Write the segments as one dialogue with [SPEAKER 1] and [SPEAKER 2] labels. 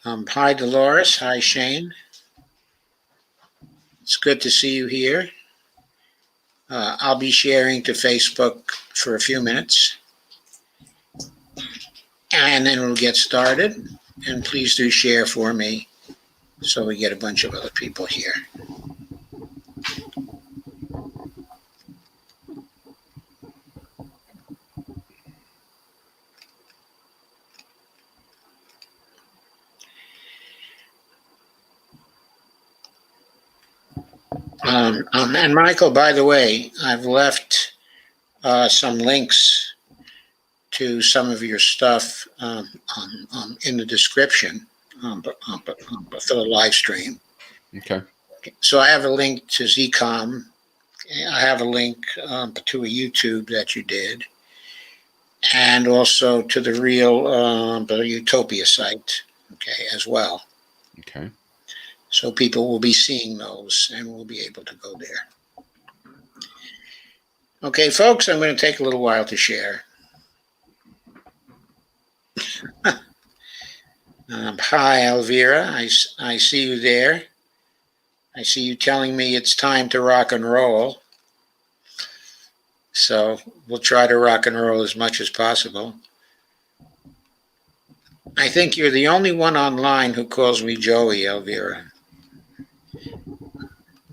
[SPEAKER 1] Hi, Dolores. Hi, Shane. It's good to see you here. I'll be sharing to Facebook for a few minutes, and then we'll get started. And please do share for me so we get a bunch of other people here. And Michael, by the way, I've left some links to some of your stuff in the description for the live stream.
[SPEAKER 2] Okay.
[SPEAKER 1] So I have a link to ZCOM. I have a link to a YouTube that you did, and also to the real the Utopia site, okay, as well.
[SPEAKER 2] Okay.
[SPEAKER 1] So people will be seeing those, and we'll be able to go there. Okay, folks, I'm going to take a little while to share. Hi, Elvira. I see you there. I see you telling me it's time to rock and roll. So we'll try to rock and roll as much as possible. I think you're the only one online who calls me Joey, Elvira.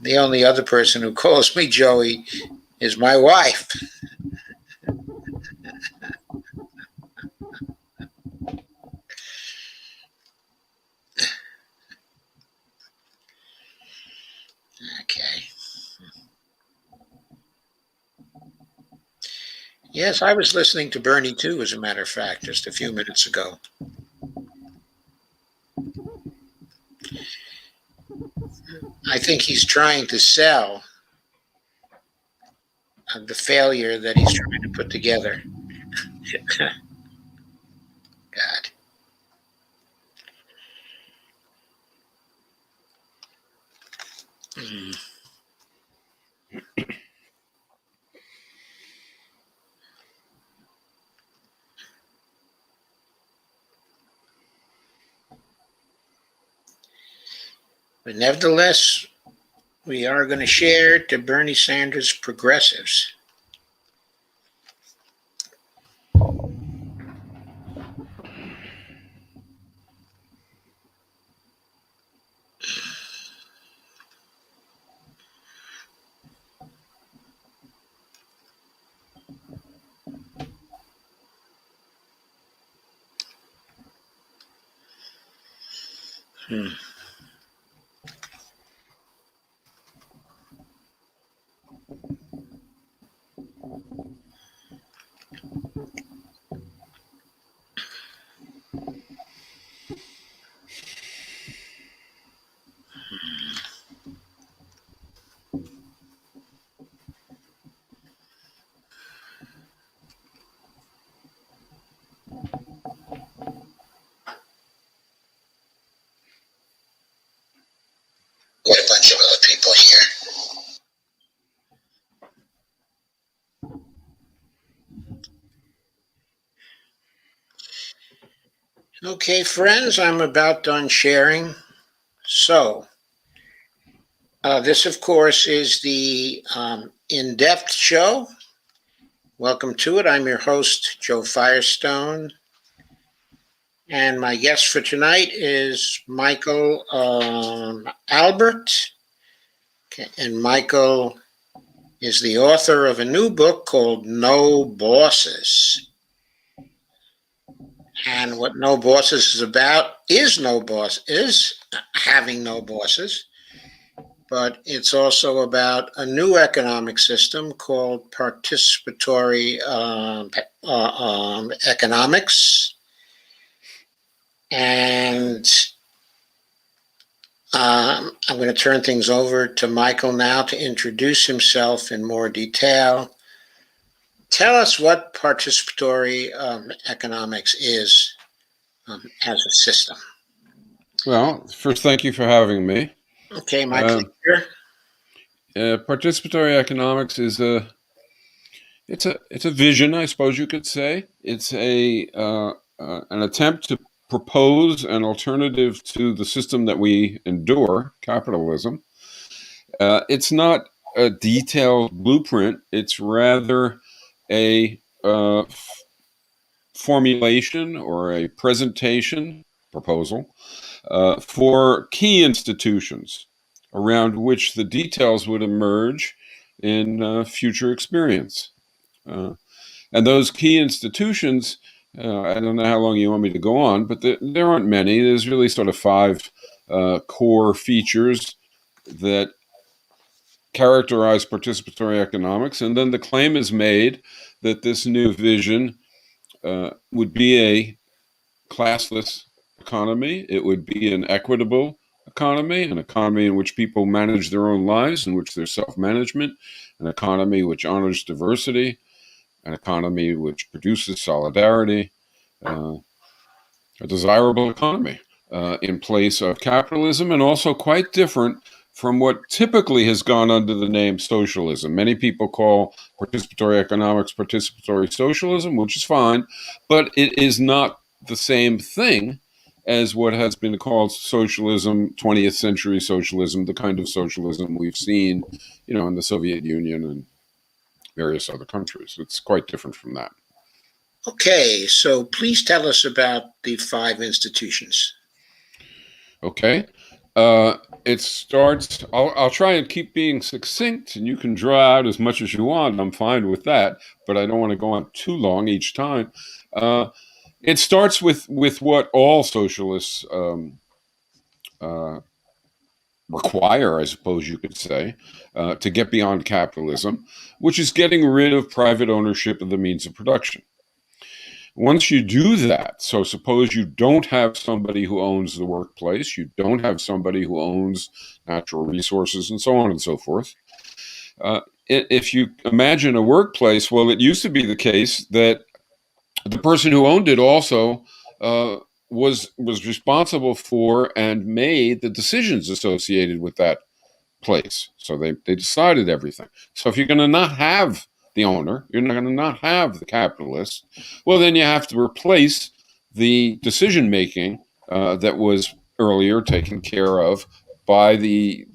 [SPEAKER 1] The only other person who calls me Joey is my wife. Okay. Yes, I was listening to Bernie too, as a matter of fact, just a few minutes ago. I think he's trying to sell the failure that he's trying to put together. God. Mm. But nevertheless, we are going to share to Bernie Sanders progressives. Hmm. Get a bunch of other people here. Okay, friends, I'm about done sharing. So, this, of course, is the in-depth show. Welcome to it. I'm your host, Joe Firestone. And my guest for tonight is Michael Albert. Okay, and Michael is the author of a new book called No Bosses. And what No Bosses is about is having no bosses, but it's also about a new economic system called participatory economics. And I'm going to turn things over to Michael now to introduce himself in more detail. Tell us what participatory economics is as a system.
[SPEAKER 2] Well, first, thank you for having me.
[SPEAKER 1] Okay, my pleasure.
[SPEAKER 2] Participatory economics is it's a vision, I suppose you could say. It's an attempt to propose an alternative to the system that we endure, capitalism. It's not a detailed blueprint. It's rather a formulation or a presentation proposal for key institutions around which the details would emerge in future experience. And those key institutions, I don't know how long you want me to go on, but there aren't many. There's really sort of five core features that characterize participatory economics. And then the claim is made that this new vision would be a classless economy. It would be an equitable economy, an economy in which people manage their own lives, in which there's self-management, an economy which honors diversity, an economy which produces solidarity, a desirable economy in place of capitalism, and also quite different from what typically has gone under the name socialism. Many people call participatory economics participatory socialism, which is fine, but it is not the same thing as what has been called socialism, 20th century socialism, the kind of socialism we've seen, in the Soviet Union and various other countries. It's quite different from that.
[SPEAKER 1] Okay, so please tell us about the five institutions.
[SPEAKER 2] Okay. It starts, I'll try and keep being succinct, and you can draw out as much as you want. I'm fine with that, but I don't want to go on too long each time. It starts with what all socialists require, I suppose you could say, to get beyond capitalism, which is getting rid of private ownership of the means of production. Once you do that, so suppose you don't have somebody who owns the workplace, you don't have somebody who owns natural resources and so on and so forth. If you imagine a workplace, well, it used to be the case that the person who owned it also was responsible for and made the decisions associated with that place. So they decided everything. So if you're going to not have the owner, you're not going to not have the capitalist, well, then you have to replace the decision making that was earlier taken care of by the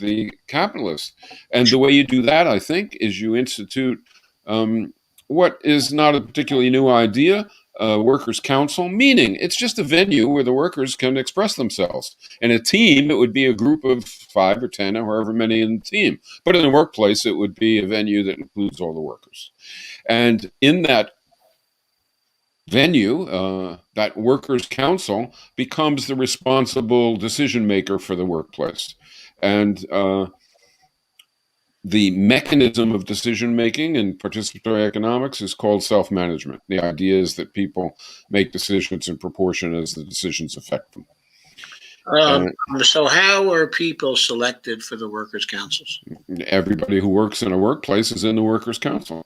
[SPEAKER 2] capitalist. And the way you do that, I think, is you institute what is not a particularly new idea, workers' council, meaning it's just a venue where the workers can express themselves. In a team, it would be a group of 5 or 10 or however many in the team. But in a workplace, it would be a venue that includes all the workers. And in that venue, that workers' council becomes the responsible decision maker for the workplace. And the mechanism of decision making in participatory economics is called self-management. The idea is that people make decisions in proportion as the decisions affect them.
[SPEAKER 1] So how are people selected for the workers' councils?
[SPEAKER 2] Everybody who works in a workplace is in the workers' council.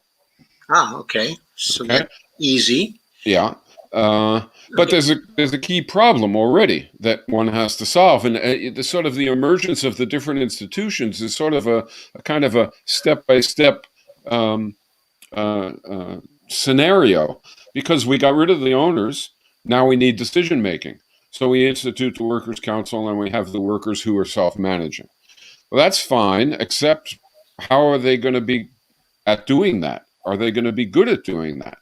[SPEAKER 1] Okay. So
[SPEAKER 2] Okay.
[SPEAKER 1] that's easy.
[SPEAKER 2] Yeah. But there's a key problem already that one has to solve, and the sort of the emergence of the different institutions is sort of a kind of a step-by-step scenario, because we got rid of the owners. Now we need decision making, so we institute the workers' council, and we have the workers who are self-managing. Well, that's fine, except how are they going to be at doing that? Are they going to be good at doing that?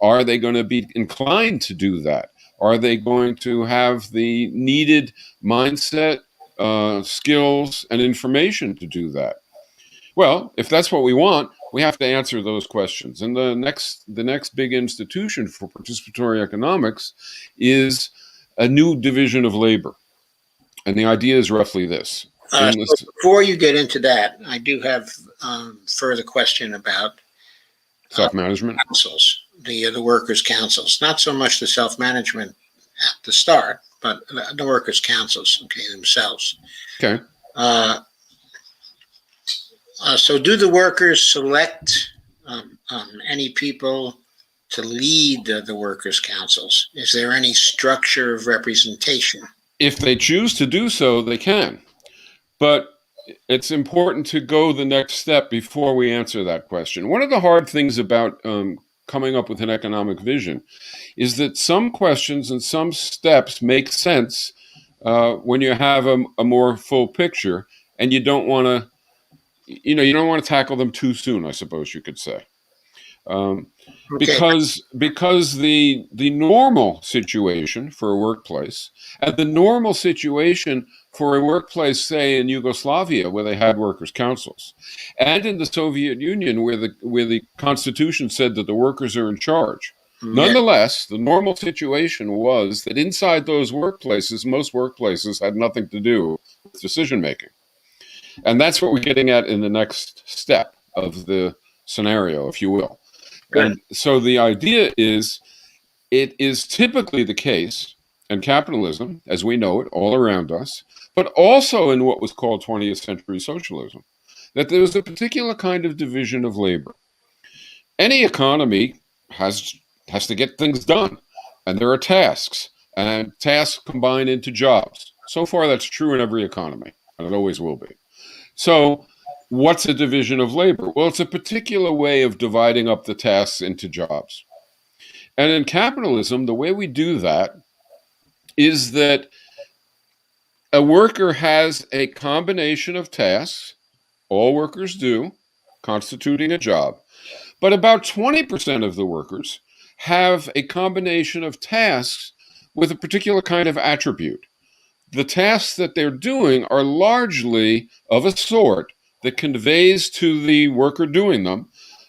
[SPEAKER 2] Are they going to be inclined to do that? Are they going to have the needed mindset, skills, and information to do that? Well, if that's what we want, we have to answer those questions. And the next big institution for participatory economics is a new division of labor. And the idea is roughly this.
[SPEAKER 1] So before you get into that, I do have further question about
[SPEAKER 2] self-management
[SPEAKER 1] councils, the workers' councils. Not so much the self-management at the start, but the workers' councils, themselves.
[SPEAKER 2] Okay.
[SPEAKER 1] So do the workers select any people to lead the workers' councils? Is there any structure of representation?
[SPEAKER 2] If they choose to do so, they can. But it's important to go the next step before we answer that question. One of the hard things about coming up with an economic vision is that some questions and some steps make sense when you have a more full picture, and you don't want to, you don't want to tackle them too soon, I suppose you could say.
[SPEAKER 1] Okay.
[SPEAKER 2] Because the normal situation for a workplace and the normal situation for a workplace, say in Yugoslavia, where they had workers' councils, and in the Soviet Union, where the Constitution said that the workers are in charge.
[SPEAKER 1] Yeah.
[SPEAKER 2] Nonetheless, the normal situation was that inside those workplaces, most workplaces had nothing to do with decision making. And that's what we're getting at in the next step of the scenario, if you will.
[SPEAKER 1] Good.
[SPEAKER 2] And so the idea is, it is typically the case in capitalism, as we know it, all around us, but also in what was called 20th century socialism, that there was a particular kind of division of labor. Any economy has to get things done, and there are tasks, and tasks combine into jobs. So far, that's true in every economy, and it always will be. So what's a division of labor? Well, it's a particular way of dividing up the tasks into jobs. And in capitalism, the way we do that is that a worker has a combination of tasks, all workers do, constituting a job. But about 20% of the workers have a combination of tasks with a particular kind of attribute. The tasks that they're doing are largely of a sort that conveys to the worker doing them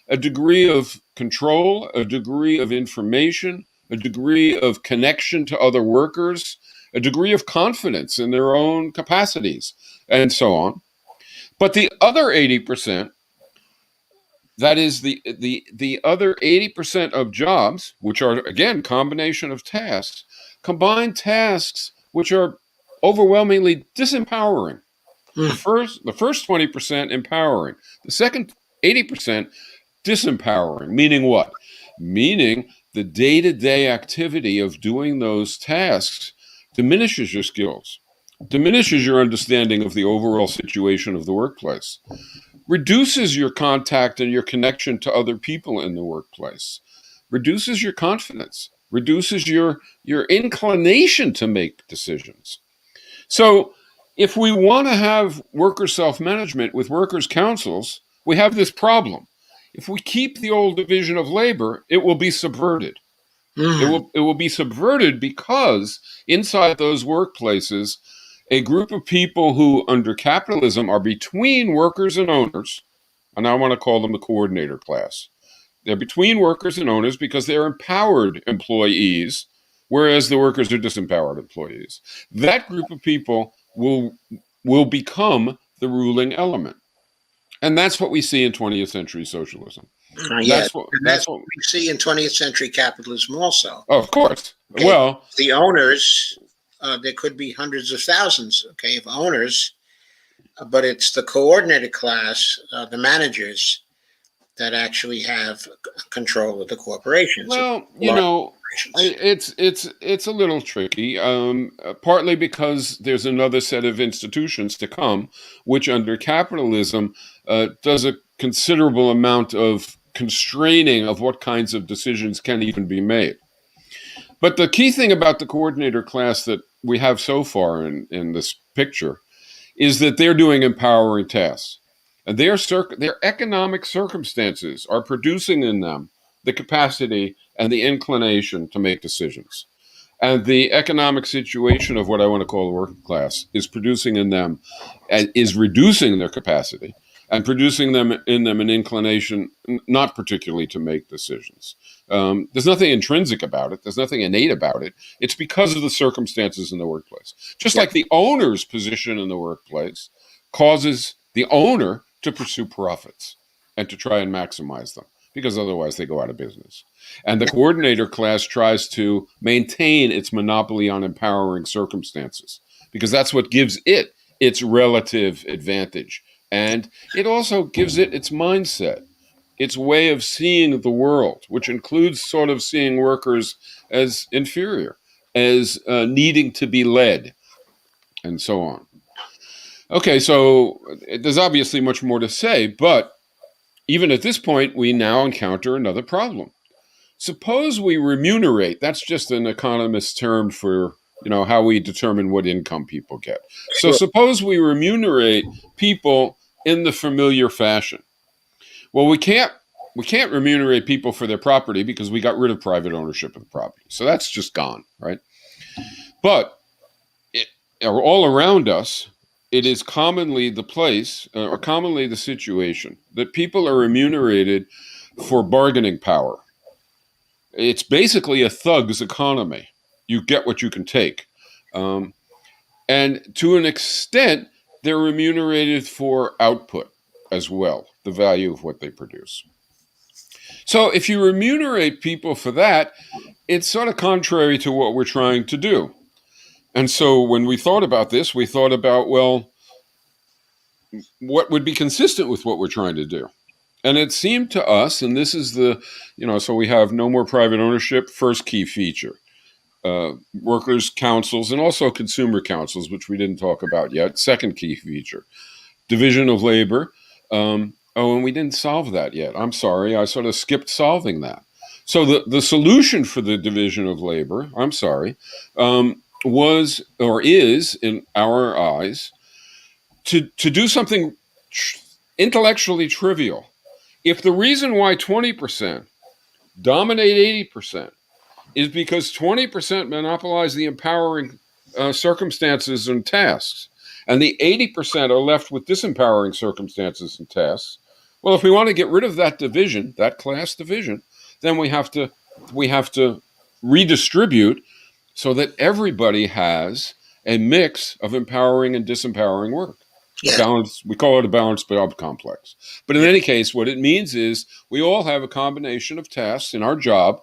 [SPEAKER 2] a degree of control, a degree of information, a degree of connection to other workers, a degree of confidence in their own capacities, and so on. But the other 80%, that is the other 80% of jobs, which are, again, combination of tasks, combine tasks which are overwhelmingly disempowering. The first 20% empowering. The second 80% disempowering. Meaning what? Meaning the day-to-day activity of doing those tasks diminishes your skills, diminishes your understanding of the overall situation of the workplace, reduces your contact and your connection to other people in the workplace, reduces your confidence, reduces your inclination to make decisions. So if we want to have worker self-management with workers' councils, we have this problem. If we keep the old division of labor, it will be subverted. It will be subverted because inside those workplaces, a group of people who under capitalism are between workers and owners, and I want to call them the coordinator class. They're between workers and owners because they're empowered employees, whereas the workers are disempowered employees. That group of people will become the ruling element. And that's what we see in 20th century socialism.
[SPEAKER 1] That's what we see in 20th century capitalism also.
[SPEAKER 2] Oh, of course.
[SPEAKER 1] Okay.
[SPEAKER 2] Well,
[SPEAKER 1] the owners, there could be hundreds of thousands, of owners, but it's the coordinated class, the managers, that actually have control of the corporations.
[SPEAKER 2] Well, it's a little tricky, partly because there's another set of institutions to come, which under capitalism does a considerable amount of constraining of what kinds of decisions can even be made. But the key thing about the coordinator class that we have so far in this picture is that they're doing empowering tasks. And their economic circumstances are producing in them the capacity and the inclination to make decisions. And the economic situation of what I want to call the working class is producing in them, and is reducing their capacity and producing in them an inclination not particularly to make decisions. There's nothing intrinsic about it. There's nothing innate about it. It's because of the circumstances in the workplace. Just like the owner's position in the workplace causes the owner to pursue profits and to try and maximize them, because otherwise they go out of business. And the coordinator class tries to maintain its monopoly on empowering circumstances, because that's what gives it its relative advantage. And it also gives it its mindset, its way of seeing the world, which includes sort of seeing workers as inferior, as needing to be led, and so on. Okay, so there's obviously much more to say, but even at this point, we now encounter another problem. suppose we remunerate. That's just an economist's term for, how we determine what income people get. So
[SPEAKER 1] Sure.
[SPEAKER 2] suppose we remunerate people in the familiar fashion. Well, we can't remunerate people for their property because we got rid of private ownership of the property. So that's just gone, right? But all around us, it is commonly the place or commonly the situation that people are remunerated for bargaining power. It's basically a thug's economy. You get what you can take. And to an extent, they're remunerated for output as well, the value of what they produce. So if you remunerate people for that, it's sort of contrary to what we're trying to do. And so when we thought about this, we thought about, well, what would be consistent with what we're trying to do? And it seemed to us, and this is so we have no more private ownership, first key feature. Workers' councils and also consumer councils, which we didn't talk about yet, second key feature. Division of labor. And we didn't solve that yet. I'm sorry, I sort of skipped solving that. So the solution for the division of labor, was or is, in our eyes, to do something intellectually trivial. If the reason why 20% dominate 80% is because 20% monopolize the empowering circumstances and tasks, and the 80% are left with disempowering circumstances and tasks, well, if we want to get rid of that division, that class division, then we have to redistribute so that everybody has a mix of empowering and disempowering work.
[SPEAKER 1] Yeah.
[SPEAKER 2] Balance, we call it a balanced job complex. But in any case, what it means is we all have a combination of tasks in our job,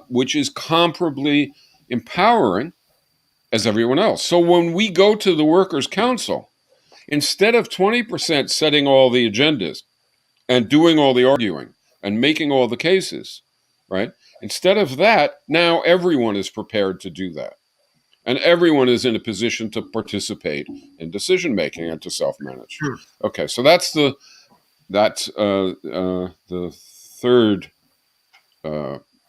[SPEAKER 2] which is comparably empowering as everyone else. So when we go to the Workers' Council, instead of 20% setting all the agendas and doing all the arguing and making all the cases, right? Instead of that, now everyone is prepared to do that. And everyone is in a position to participate in decision making and to self-manage. Okay, so that's the third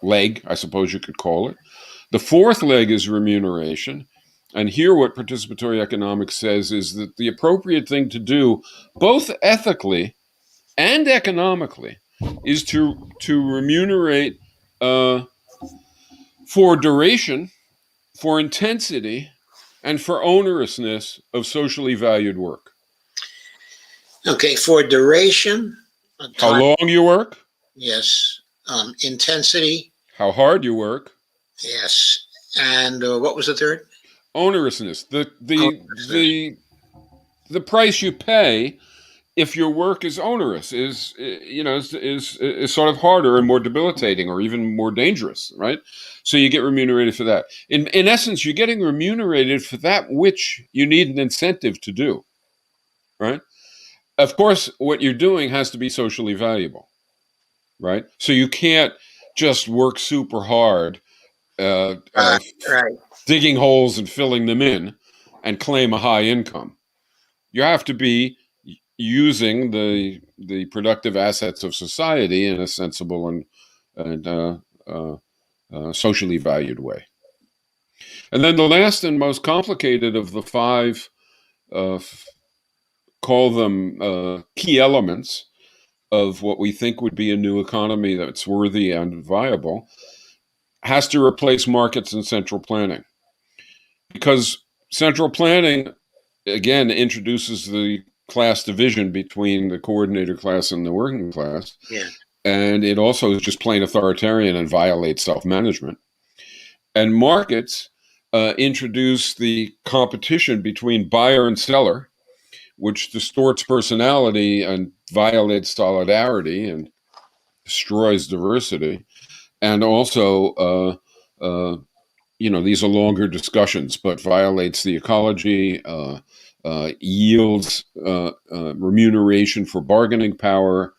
[SPEAKER 2] leg, I suppose you could call it. The fourth leg is remuneration. And here what participatory economics says is that the appropriate thing to do, both ethically and economically, is to remunerate for duration, for intensity, and for onerousness of socially valued work.
[SPEAKER 1] Okay, for duration.
[SPEAKER 2] How long you work?
[SPEAKER 1] Yes. Intensity.
[SPEAKER 2] How hard you work?
[SPEAKER 1] Yes. And what was the third?
[SPEAKER 2] Onerousness. The price you pay if your work is onerous is sort of harder and more debilitating or even more dangerous, right? So you get remunerated for that. In essence, you're getting remunerated for that which you need an incentive to do, right? Of course, what you're doing has to be socially valuable, right? So you can't just work super hard, digging holes and filling them in and claim a high income. You have to be using the productive assets of society in a sensible and socially valued way. And then the last and most complicated of the five, call them key elements of what we think would be a new economy that's worthy and viable, has to replace markets and central planning. Because central planning, again, introduces the class division between the coordinator class and the working class.
[SPEAKER 1] Yeah.
[SPEAKER 2] And it also is just plain authoritarian and violates self-management. And markets introduce the competition between buyer and seller, which distorts personality and violates solidarity and destroys diversity. And also, these are longer discussions, but violates the ecology, yields remuneration for bargaining power,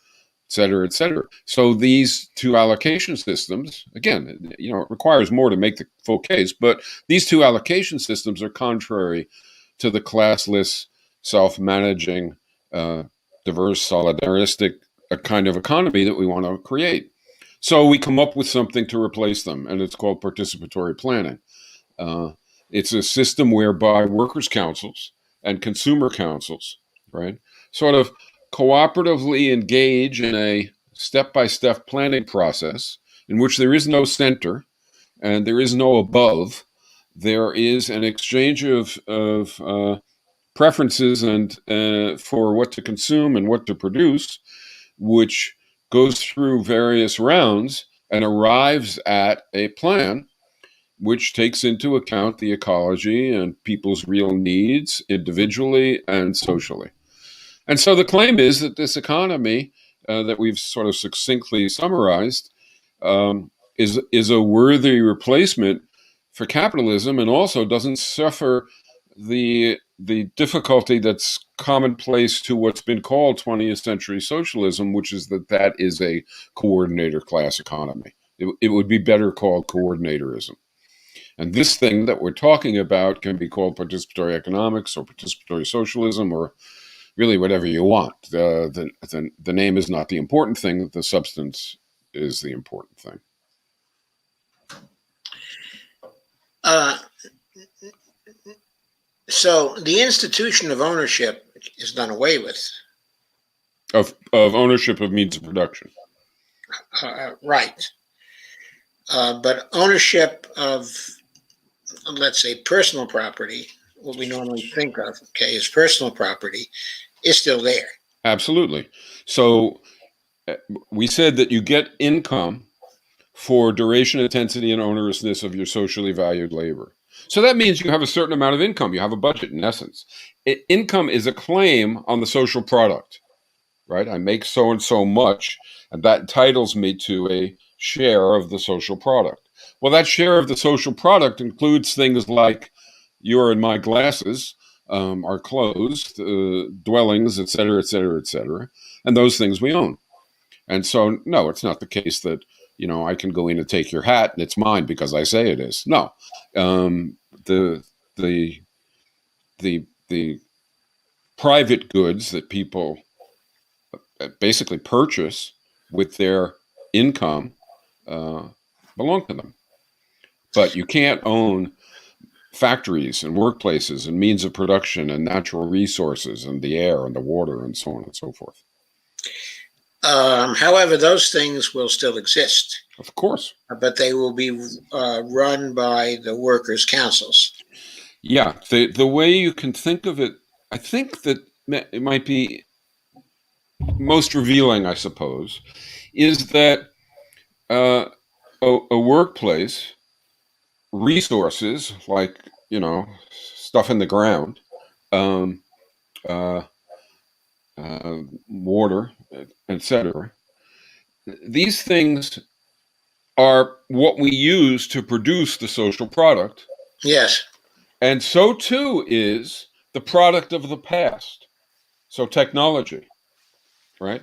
[SPEAKER 2] et cetera, et cetera. So these two allocation systems, again, it requires more to make the full case, but these two allocation systems are contrary to the classless, self-managing, diverse, solidaristic kind of economy that we want to create. So we come up with something to replace them, and it's called participatory planning. Uh, it's a system whereby workers' councils and consumer councils, right, sort of cooperatively engage in a step-by-step planning process in which there is no center and there is no above. There is an exchange of preferences and for what to consume and what to produce, which goes through various rounds and arrives at a plan which takes into account the ecology and people's real needs individually and socially. And so the claim is that this economy that we've sort of succinctly summarized um, is a worthy replacement for capitalism, and also doesn't suffer the difficulty that's commonplace to what's been called 20th century socialism, which is that is a coordinator class economy. It would be better called coordinatorism. And this thing that we're talking about can be called participatory economics or participatory socialism, or really whatever you want. The name is not the important thing. The substance is the important thing.
[SPEAKER 1] So the institution of ownership is done away with.
[SPEAKER 2] Of ownership of means of production.
[SPEAKER 1] Right. But ownership of, let's say, personal property, what we normally think of, okay, as personal property, is still there.
[SPEAKER 2] Absolutely. So we said that you get income for duration, intensity, and onerousness of your socially valued labor. So that means you have a certain amount of income. You have a budget, in essence. Income is a claim on the social product, right? I make so and so much, and that entitles me to a share of the social product. Well, that share of the social product includes things like your and my glasses, our clothes, dwellings, et cetera, et cetera, et cetera, and those things we own. And so, no, it's not the case that, I can go in and take your hat and it's mine because I say it is. No, the the the private goods that people basically purchase with their income belong to them. But you can't own factories and workplaces and means of production and natural resources and the air and the water and so on and so forth.
[SPEAKER 1] However, those things will still exist.
[SPEAKER 2] Of course.
[SPEAKER 1] But they will be run by the workers' councils.
[SPEAKER 2] Yeah, the way you can think of it, I think that it might be most revealing, I suppose, is that a workplace, resources like, stuff in the ground, water, etc. These things are what we use to produce the social product.
[SPEAKER 1] Yes.
[SPEAKER 2] And so too is the product of the past. So technology, right?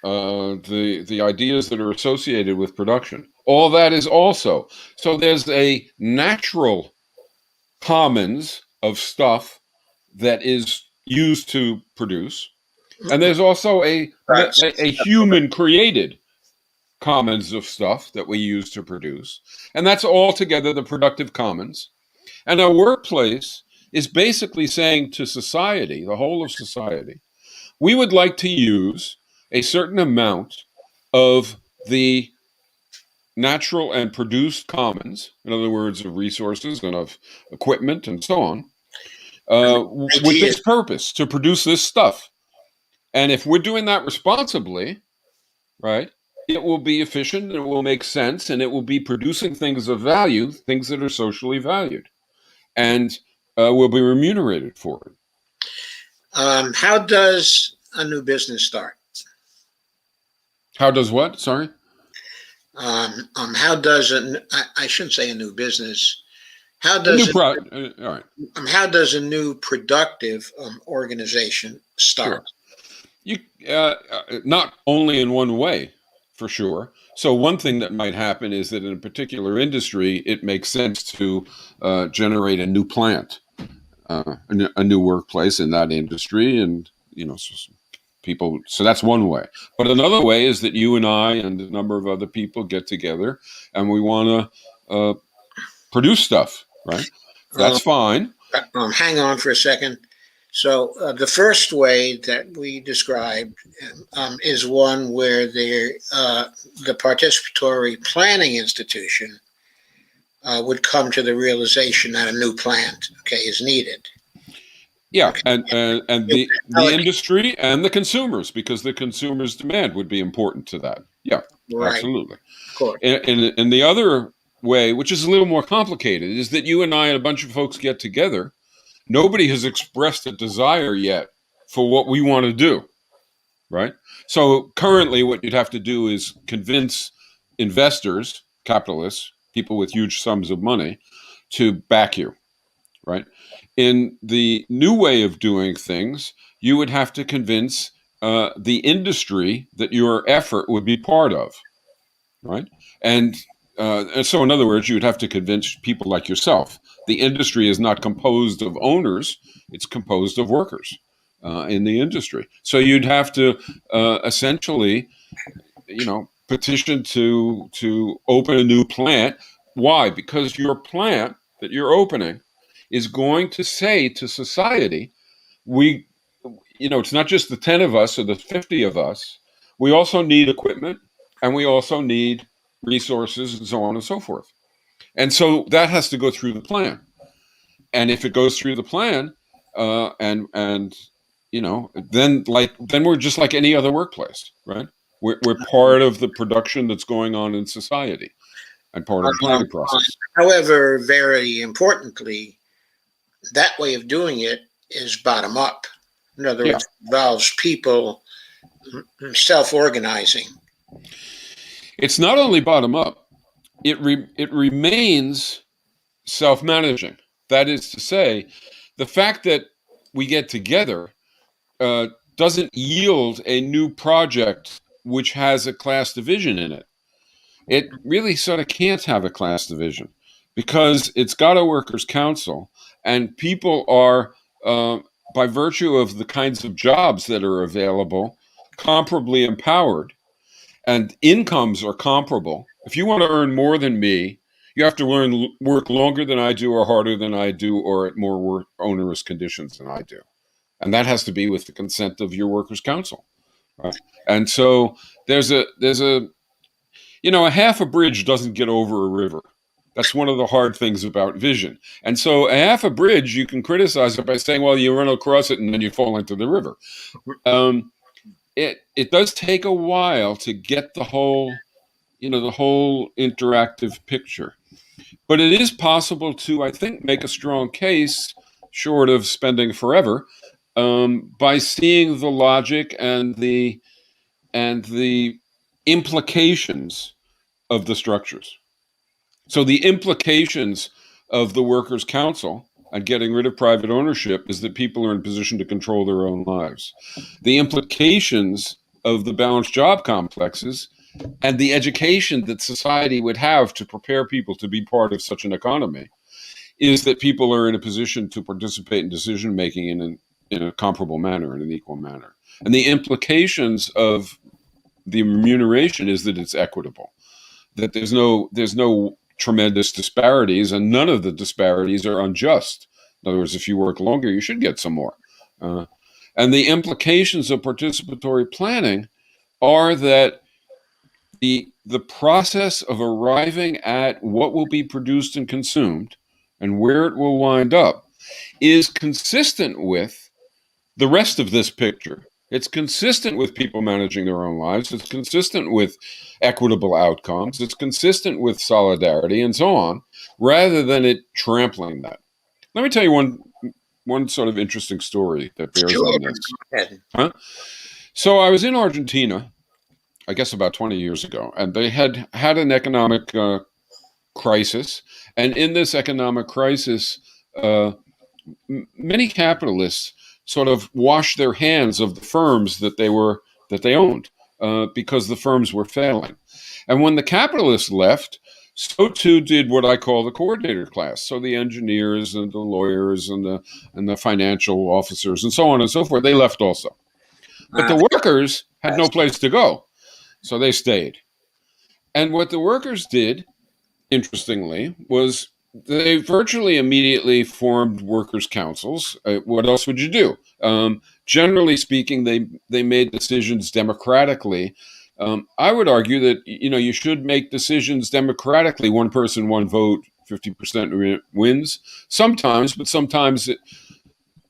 [SPEAKER 2] The ideas that are associated with production. All that is also. So there's a natural commons of stuff that is used to produce. And there's also a human created commons of stuff that we use to produce. And that's altogether the productive commons. And a workplace is basically saying to society, the whole of society, we would like to use a certain amount of the natural and produced commons, in other words, of resources and of equipment and so on, with this purpose, to produce this stuff. And if we're doing that responsibly, right, it will be efficient, it will make sense, and it will be producing things of value, things that are socially valued, and will be remunerated for it.
[SPEAKER 1] How does a new business start?
[SPEAKER 2] How does what? Sorry?
[SPEAKER 1] How does I shouldn't say a new business. How does
[SPEAKER 2] all right.
[SPEAKER 1] How does a new productive organization start?
[SPEAKER 2] Sure. Not only in one way, for sure. So one thing that might happen is that in a particular industry, it makes sense to generate a new plant, a new workplace in that industry, and People, so that's one way. But another way is that you and I and a number of other people get together and we want to produce stuff, right? That's fine.
[SPEAKER 1] Hang on for a second. So the first way that we described is one where the participatory planning institution would come to the realization that a new plant, is needed.
[SPEAKER 2] Yeah, and the industry and the consumers, because the consumers' demand would be important to that. Yeah,
[SPEAKER 1] Right.
[SPEAKER 2] absolutely.
[SPEAKER 1] Of course.
[SPEAKER 2] And the other way, which is a little more complicated, is that you and I and a bunch of folks get together. Nobody has expressed a desire yet for what we want to do, right? So currently what you'd have to do is convince investors, capitalists, people with huge sums of money to back you, right? In the new way of doing things, you would have to convince the industry that your effort would be part of, right? And so, in other words, you would have to convince people like yourself. The industry is not composed of owners; it's composed of workers in the industry. So you'd have to essentially, petition to open a new plant. Why? Because your plant that you're opening is going to say to society, it's not just the 10 of us or the 50 of us. We also need equipment and we also need resources and so on and so forth. And so that has to go through the plan. And if it goes through the plan, then we're just like any other workplace, right? We're part of the production that's going on in society and part of the planning process.
[SPEAKER 1] However, very importantly, that way of doing it is bottom up. In other words, it involves people self-organizing.
[SPEAKER 2] It's not only bottom up, it remains self-managing. That is to say, the fact that we get together doesn't yield a new project which has a class division in it. It really sort of can't have a class division because it's got a workers' council and people are, by virtue of the kinds of jobs that are available, comparably empowered, and incomes are comparable. If you want to earn more than me, you have to work longer than I do or harder than I do or at more onerous conditions than I do. And that has to be with the consent of your workers' council. Right? And so there's a half a bridge doesn't get over a river. That's one of the hard things about vision. And so a half a bridge, you can criticize it by saying, well, you run across it and then you fall into the river. It does take a while to get the whole interactive picture. But it is possible to, I think, make a strong case, short of spending forever, by seeing the logic and the implications of the structures. So the implications of the workers' council and getting rid of private ownership is that people are in position to control their own lives. The implications of the balanced job complexes and the education that society would have to prepare people to be part of such an economy is that people are in a position to participate in decision making in a comparable manner, in an equal manner. And the implications of the remuneration is that it's equitable, that there's no tremendous disparities, and none of the disparities are unjust. In other words, if you work longer, you should get some more. And the implications of participatory planning are that the process of arriving at what will be produced and consumed and where it will wind up is consistent with the rest of this picture. It's consistent with people managing their own lives. It's consistent with equitable outcomes. It's consistent with solidarity and so on, rather than it trampling that. Let me tell you one sort of interesting story that bears on this. So I was in Argentina, I guess about 20 years ago, and they had an economic crisis. And in this economic crisis, many capitalists sort of washed their hands of the firms that they owned because the firms were failing. And when the capitalists left, so too did what I call the coordinator class. So the engineers and the lawyers and the financial officers and so on and so forth, they left also. But the workers had no place to go, so they stayed. And what the workers did, interestingly, was they virtually immediately formed workers' councils. What else would you do? Generally speaking, they made decisions democratically. I would argue that you should make decisions democratically. One person, one vote, 50% wins. Sometimes, but sometimes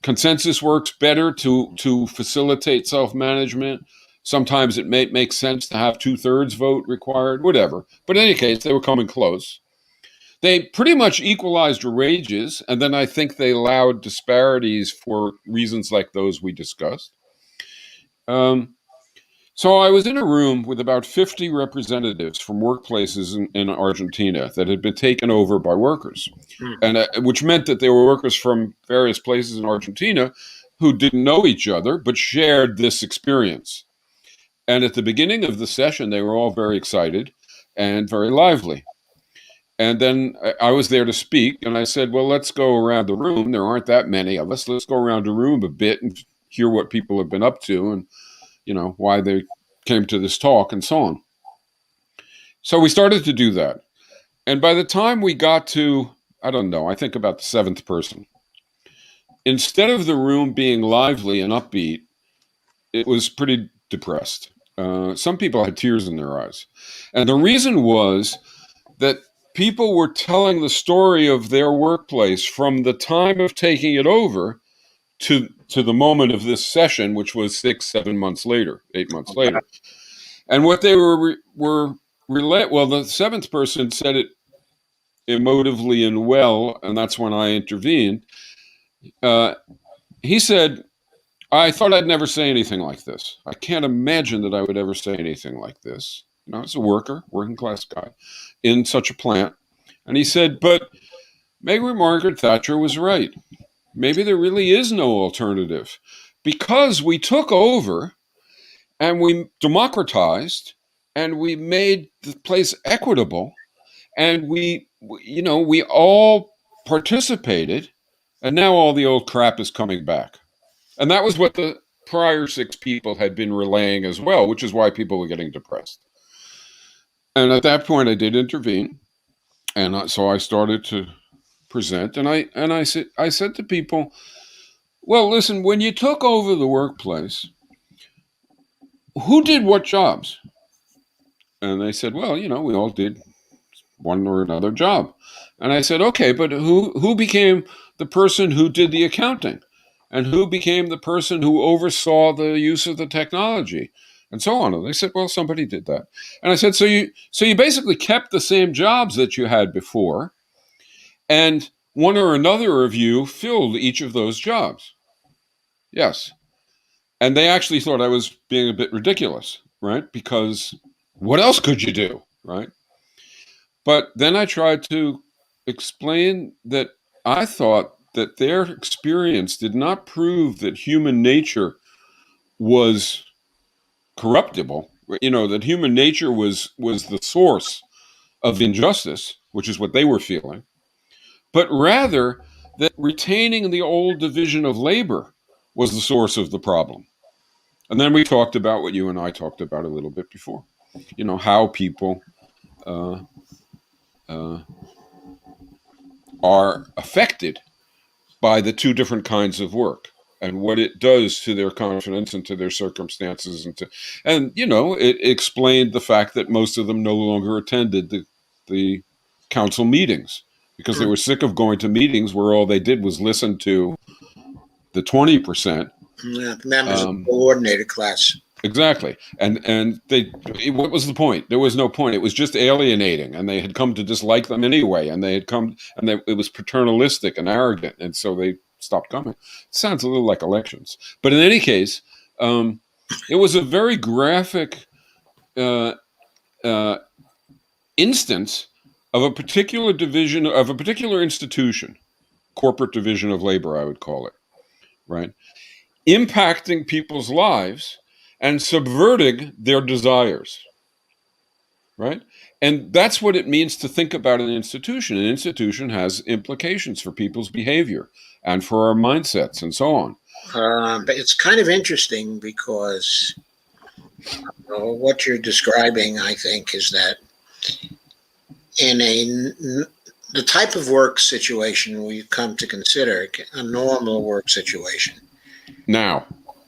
[SPEAKER 2] consensus works better to facilitate self-management. Sometimes it may make sense to have 2/3 vote required, whatever. But in any case, they were coming close. They pretty much equalized wages, and then I think they allowed disparities for reasons like those we discussed. So I was in a room with about 50 representatives from workplaces in Argentina that had been taken over by workers, and which meant that there were workers from various places in Argentina who didn't know each other but shared this experience. And at the beginning of the session, they were all very excited and very lively. And then I was there to speak, and I said, well, let's go around the room. There aren't that many of us. Let's go around the room a bit and hear what people have been up to and, why they came to this talk and so on. So we started to do that. And by the time we got to, I don't know, I think about the 7th person, instead of the room being lively and upbeat, it was pretty depressed. Some people had tears in their eyes. And the reason was that people were telling the story of their workplace from the time of taking it over to the moment of this session, which was 6-7 months later, 8 months later. And what they were well, the 7th person said it emotively and well, and that's when I intervened. He said, I thought I'd never say anything like this. I can't imagine that I would ever say anything like this. As a working class guy in such a plant. And he said, but maybe Margaret Thatcher was right. Maybe there really is no alternative, because we took over and we democratized and we made the place equitable, and we all participated, and now all the old crap is coming back. And that was what the prior 6 people had been relaying as well, which is why people were getting depressed. And at that point, I did intervene, and so I started to present, and I said to people, well, listen, when you took over the workplace, who did what jobs? And they said, well, we all did one or another job. And I said, okay, but who became the person who did the accounting? And who became the person who oversaw the use of the technology? And so on. And they said, well, somebody did that. And I said, so you basically kept the same jobs that you had before, and one or another of you filled each of those jobs. Yes. And they actually thought I was being a bit ridiculous, right? Because what else could you do, right? But then I tried to explain that I thought that their experience did not prove that human nature was corruptible, that human nature was the source of injustice, which is what they were feeling, but rather that retaining the old division of labor was the source of the problem. And then we talked about what you and I talked about a little bit before, how people are affected by the 2 different kinds of work, and what it does to their confidence and to their circumstances, and it explained the fact that most of them no longer attended the council meetings because they were sick of going to meetings where all they did was listen to the 20%.
[SPEAKER 1] Members of the coordinated class.
[SPEAKER 2] Exactly. And what was the point? There was no point. It was just alienating, and they had come to dislike them anyway, and it was paternalistic and arrogant, and so they stopped coming. It sounds a little like elections. But in any case, it was a very graphic instance of a particular division of a particular institution, corporate division of labor, I would call it, right? Impacting people's lives and subverting their desires, right? And that's what it means to think about an institution. An institution has implications for people's behavior and for our mindsets and so on.
[SPEAKER 1] But it's kind of interesting because what you're describing, I think, is that in the type of work situation we come to consider a normal work situation.
[SPEAKER 2] Now,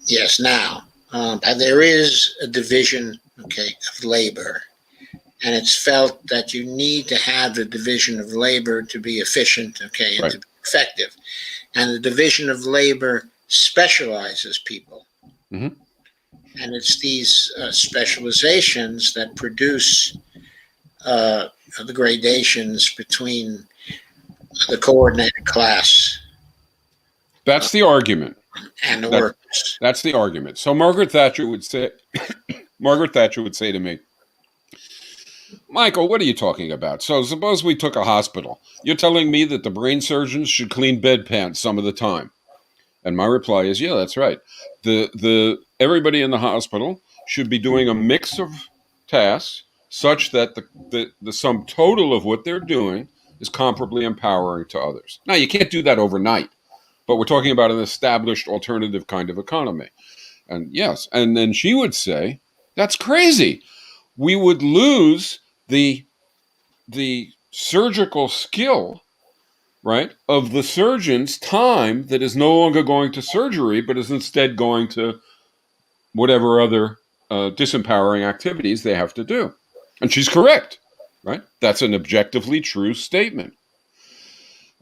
[SPEAKER 1] Yes, now there is a division, okay, of labor, and it's felt that you need to have the division of labor to be efficient, okay, and
[SPEAKER 2] right.
[SPEAKER 1] to be effective. And the division of labor specializes people.
[SPEAKER 2] Mhm.
[SPEAKER 1] And it's these specializations that produce the gradations between the coordinated class
[SPEAKER 2] That's the argument.
[SPEAKER 1] and the
[SPEAKER 2] That
[SPEAKER 1] workers.
[SPEAKER 2] that's the argument. So Margaret Thatcher would say, Margaret Thatcher would say to me, Michael, what are you talking about? So suppose we took a hospital. You're telling me that the brain surgeons should clean bedpans some of the time. And my reply is, yeah, that's right. The everybody in the hospital should be doing a mix of tasks such that the sum total of what they're doing is comparably empowering to others. Now, you can't do that overnight, but we're talking about an established alternative kind of economy. And yes, and then she would say, that's crazy. We would lose the surgical skill, right, of the surgeon's time that is no longer going to surgery, but is instead going to whatever other disempowering activities they have to do. And she's correct, right? That's an objectively true statement.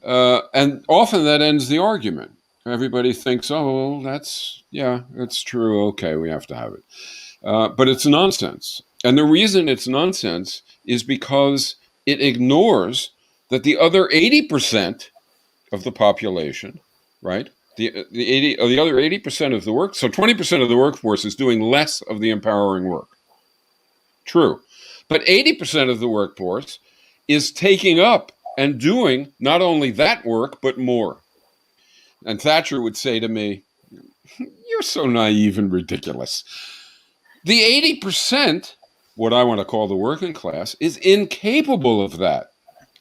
[SPEAKER 2] And often that ends the argument. Everybody thinks, oh, that's true. Okay, we have to have it. But it's nonsense. And the reason it's nonsense is because it ignores that the other 80% of the population, right? The other 80% of the work, so 20% of the workforce is doing less of the empowering work. True. But 80% of the workforce is taking up and doing not only that work, but more. And Thatcher would say to me, you're so naive and ridiculous. The 80%, what I want to call the working class, is incapable of that.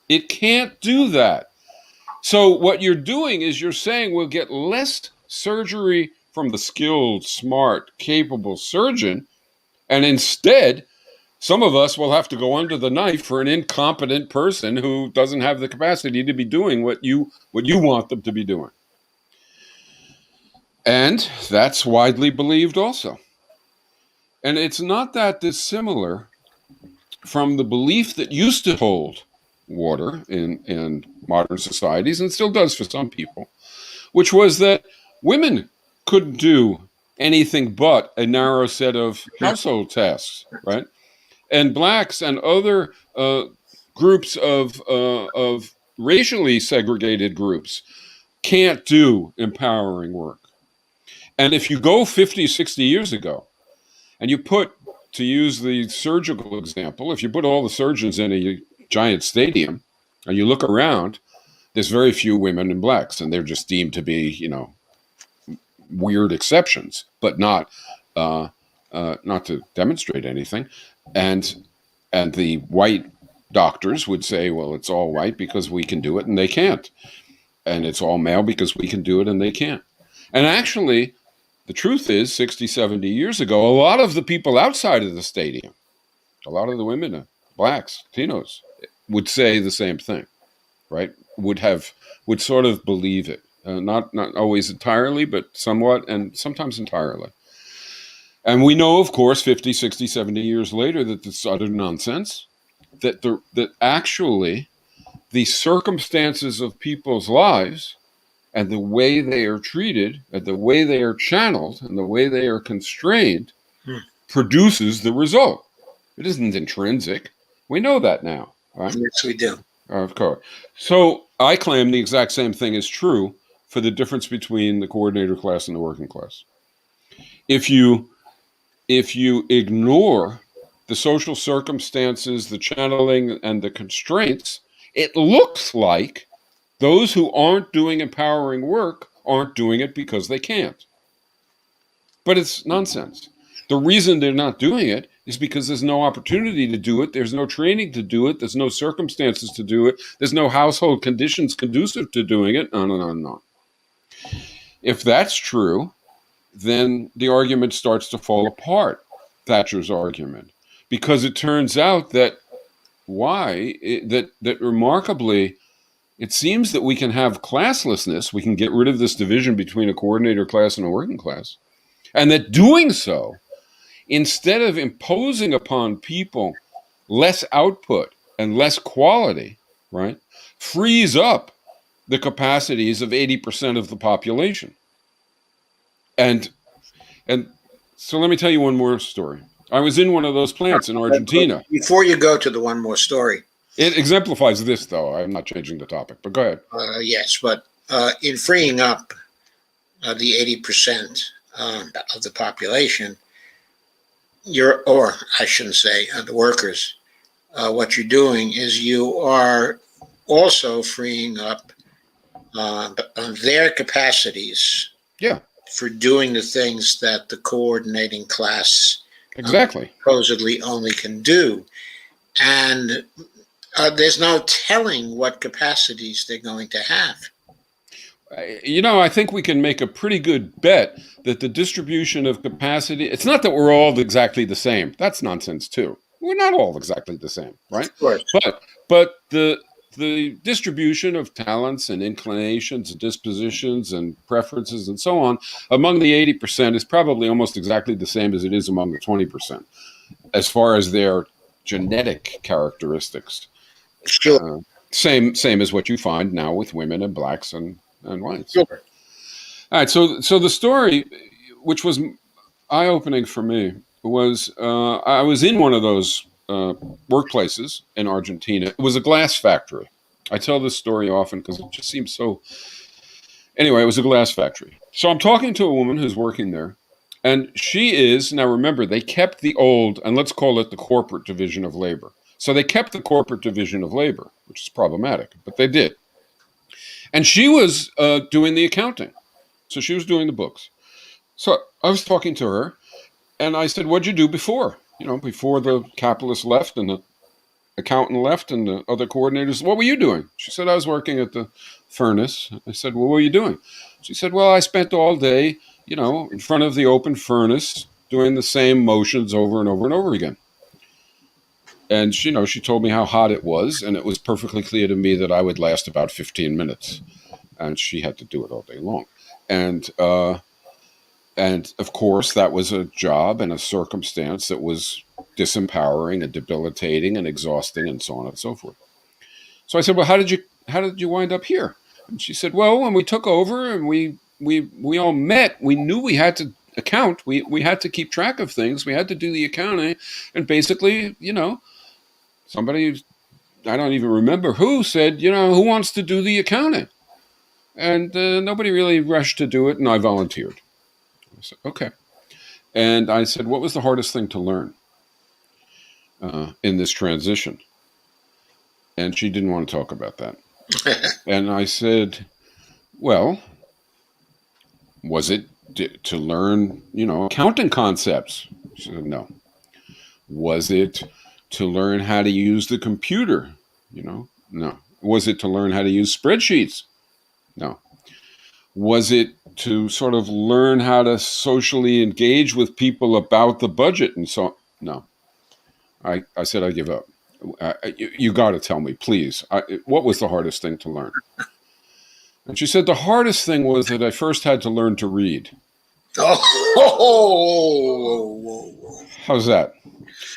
[SPEAKER 2] It can't do that. So what you're doing is you're saying we'll get less surgery from the skilled, smart, capable surgeon, and instead, some of us will have to go under the knife for an incompetent person who doesn't have the capacity to be doing what you want them to be doing. And that's widely believed also. And it's not that dissimilar from the belief that used to hold water in modern societies, and still does for some people, which was that women couldn't do anything but a narrow set of household tasks, right? And blacks and other groups of racially segregated groups can't do empowering work. And if you go 50, 60 years ago, and you put, to use the surgical example, if you put all the surgeons in a giant stadium and you look around, there's very few women and blacks, and they're just deemed to be, weird exceptions, but not to demonstrate anything. And the white doctors would say, well, it's all white because we can do it and they can't. And it's all male because we can do it and they can't. And actually, the truth is, 60, 70 years ago, a lot of the people outside of the stadium, a lot of the women, blacks, Latinos, would say the same thing, right? Would sort of believe it. Not always entirely, but somewhat, and sometimes entirely. And we know, of course, 50, 60, 70 years later, that this is utter nonsense, that actually the circumstances of people's lives and the way they are treated, and the way they are channeled, and the way they are constrained produces the result. It isn't intrinsic. We know that now, right?
[SPEAKER 1] Yes, we do.
[SPEAKER 2] Of course. So I claim the exact same thing is true for the difference between the coordinator class and the working class. If you ignore the social circumstances, the channeling, and the constraints, it looks like those who aren't doing empowering work aren't doing it because they can't. But it's nonsense. The reason they're not doing it is because there's no opportunity to do it. There's no training to do it. There's no circumstances to do it. There's no household conditions conducive to doing it. No. If that's true, then the argument starts to fall apart, Thatcher's argument, because it turns out that that remarkably, it seems that we can have classlessness, we can get rid of this division between a coordinator class and a working class, and that doing so, instead of imposing upon people less output and less quality, right, frees up the capacities of 80% of the population. And so let me tell you one more story. I was in one of those plants in Argentina.
[SPEAKER 1] Before you go to the one more story.
[SPEAKER 2] It exemplifies this, though. I'm not changing the topic, but go ahead.
[SPEAKER 1] Yes, but in freeing up the 80% of the population, or I shouldn't say the workers, what you're doing is you are also freeing up their capacities.
[SPEAKER 2] Yeah.
[SPEAKER 1] For doing the things that the coordinating class
[SPEAKER 2] exactly
[SPEAKER 1] supposedly only can do. And there's no telling what capacities they're going to have.
[SPEAKER 2] I think we can make a pretty good bet that the distribution of capacity, it's not that we're all exactly the same. That's nonsense too. We're not all exactly the same, right?
[SPEAKER 1] Of course.
[SPEAKER 2] But the distribution of talents and inclinations and dispositions and preferences and so on among the 80% is probably almost exactly the same as it is among the 20%, as far as their genetic characteristics.
[SPEAKER 1] Sure.
[SPEAKER 2] Same as what you find now with women and blacks and whites.
[SPEAKER 1] Sure.
[SPEAKER 2] All right, so the story, which was eye-opening for me, was I was in one of those workplaces in Argentina. It was a glass factory. I tell this story often because it just seems so. Anyway, it was a glass factory. So I'm talking to a woman who's working there, and she is, now remember, they kept the old, and let's call it the corporate division of labor. So they kept the corporate division of labor, which is problematic, but they did. And she was doing the accounting. So she was doing the books. So I was talking to her, and I said, what'd you do before? Before the capitalist left and the accountant left and the other coordinators, what were you doing? She said, I was working at the furnace. I said, well, what were you doing? She said, well, I spent all day, in front of the open furnace doing the same motions over and over and over again. And, she told me how hot it was, and it was perfectly clear to me that I would last about 15 minutes. And she had to do it all day long. And of course, that was a job and a circumstance that was disempowering and debilitating and exhausting and so on and so forth. So I said, well, how did you wind up here? And she said, well, when we took over and we all met, we knew we had to account. We had to keep track of things. We had to do the accounting. And basically, somebody, I don't even remember who, said, who wants to do the accounting? And nobody really rushed to do it, and I volunteered. I said, okay. And I said, what was the hardest thing to learn in this transition? And she didn't want to talk about that. And I said, well, was it to learn, accounting concepts? She said, no. Was it to learn how to use the computer? No. Was it to learn how to use spreadsheets? No. Was it to sort of learn how to socially engage with people about the budget and so on? No. I said, I give up. You got to tell me, please. What was the hardest thing to learn? And she said, the hardest thing was that I first had to learn to read.
[SPEAKER 1] Oh.
[SPEAKER 2] How's that?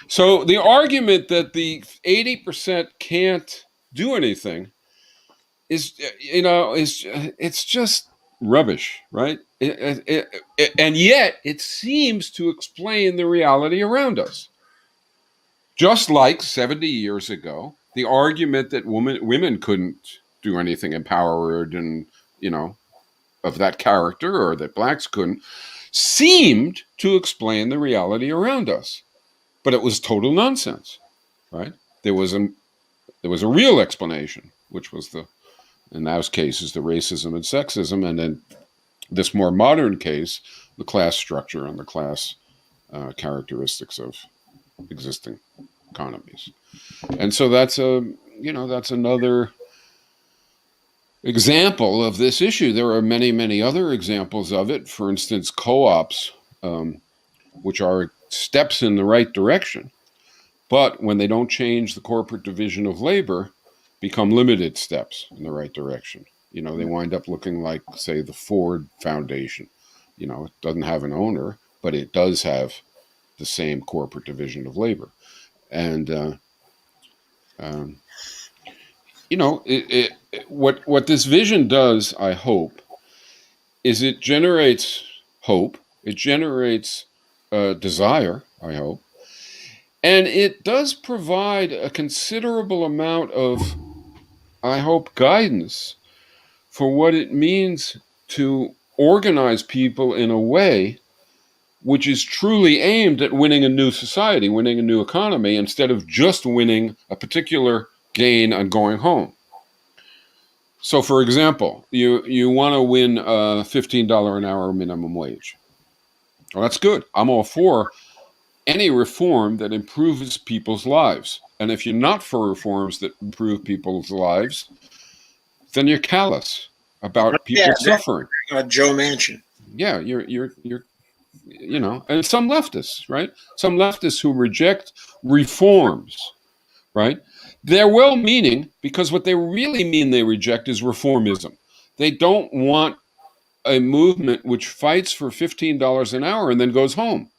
[SPEAKER 2] So the argument that the 80% can't do anything is, it's just rubbish, right? And yet it seems to explain the reality around us. Just like 70 years ago, the argument that women couldn't do anything empowered and, of that character, or that blacks couldn't, seemed to explain the reality around us. But it was total nonsense, right? There was a real explanation, which was in those cases, the racism and sexism, and then this more modern case, the class structure and the class characteristics of existing economies. And so that's another example of this issue. There are many, many other examples of it. For instance, co-ops, which are steps in the right direction, but when they don't change the corporate division of labor, become limited steps in the right direction. They wind up looking like, say, the Ford Foundation. It doesn't have an owner, but it does have the same corporate division of labor. And what this vision does, I hope, is it generates hope. It generates desire, I hope. And it does provide a considerable amount of, I hope, guidance for what it means to organize people in a way which is truly aimed at winning a new society, winning a new economy, instead of just winning a particular gain and going home. So, for example, you want to win a $15 an hour minimum wage. Well, that's good. I'm all for any reform that improves people's lives. And if you're not for reforms that improve people's lives, then you're callous about people suffering.
[SPEAKER 1] Joe Manchin.
[SPEAKER 2] Yeah, you're and some leftists, right? Some leftists who reject reforms, right? They're well-meaning, because what they really mean they reject is reformism. They don't want a movement which fights for $15 an hour and then goes home.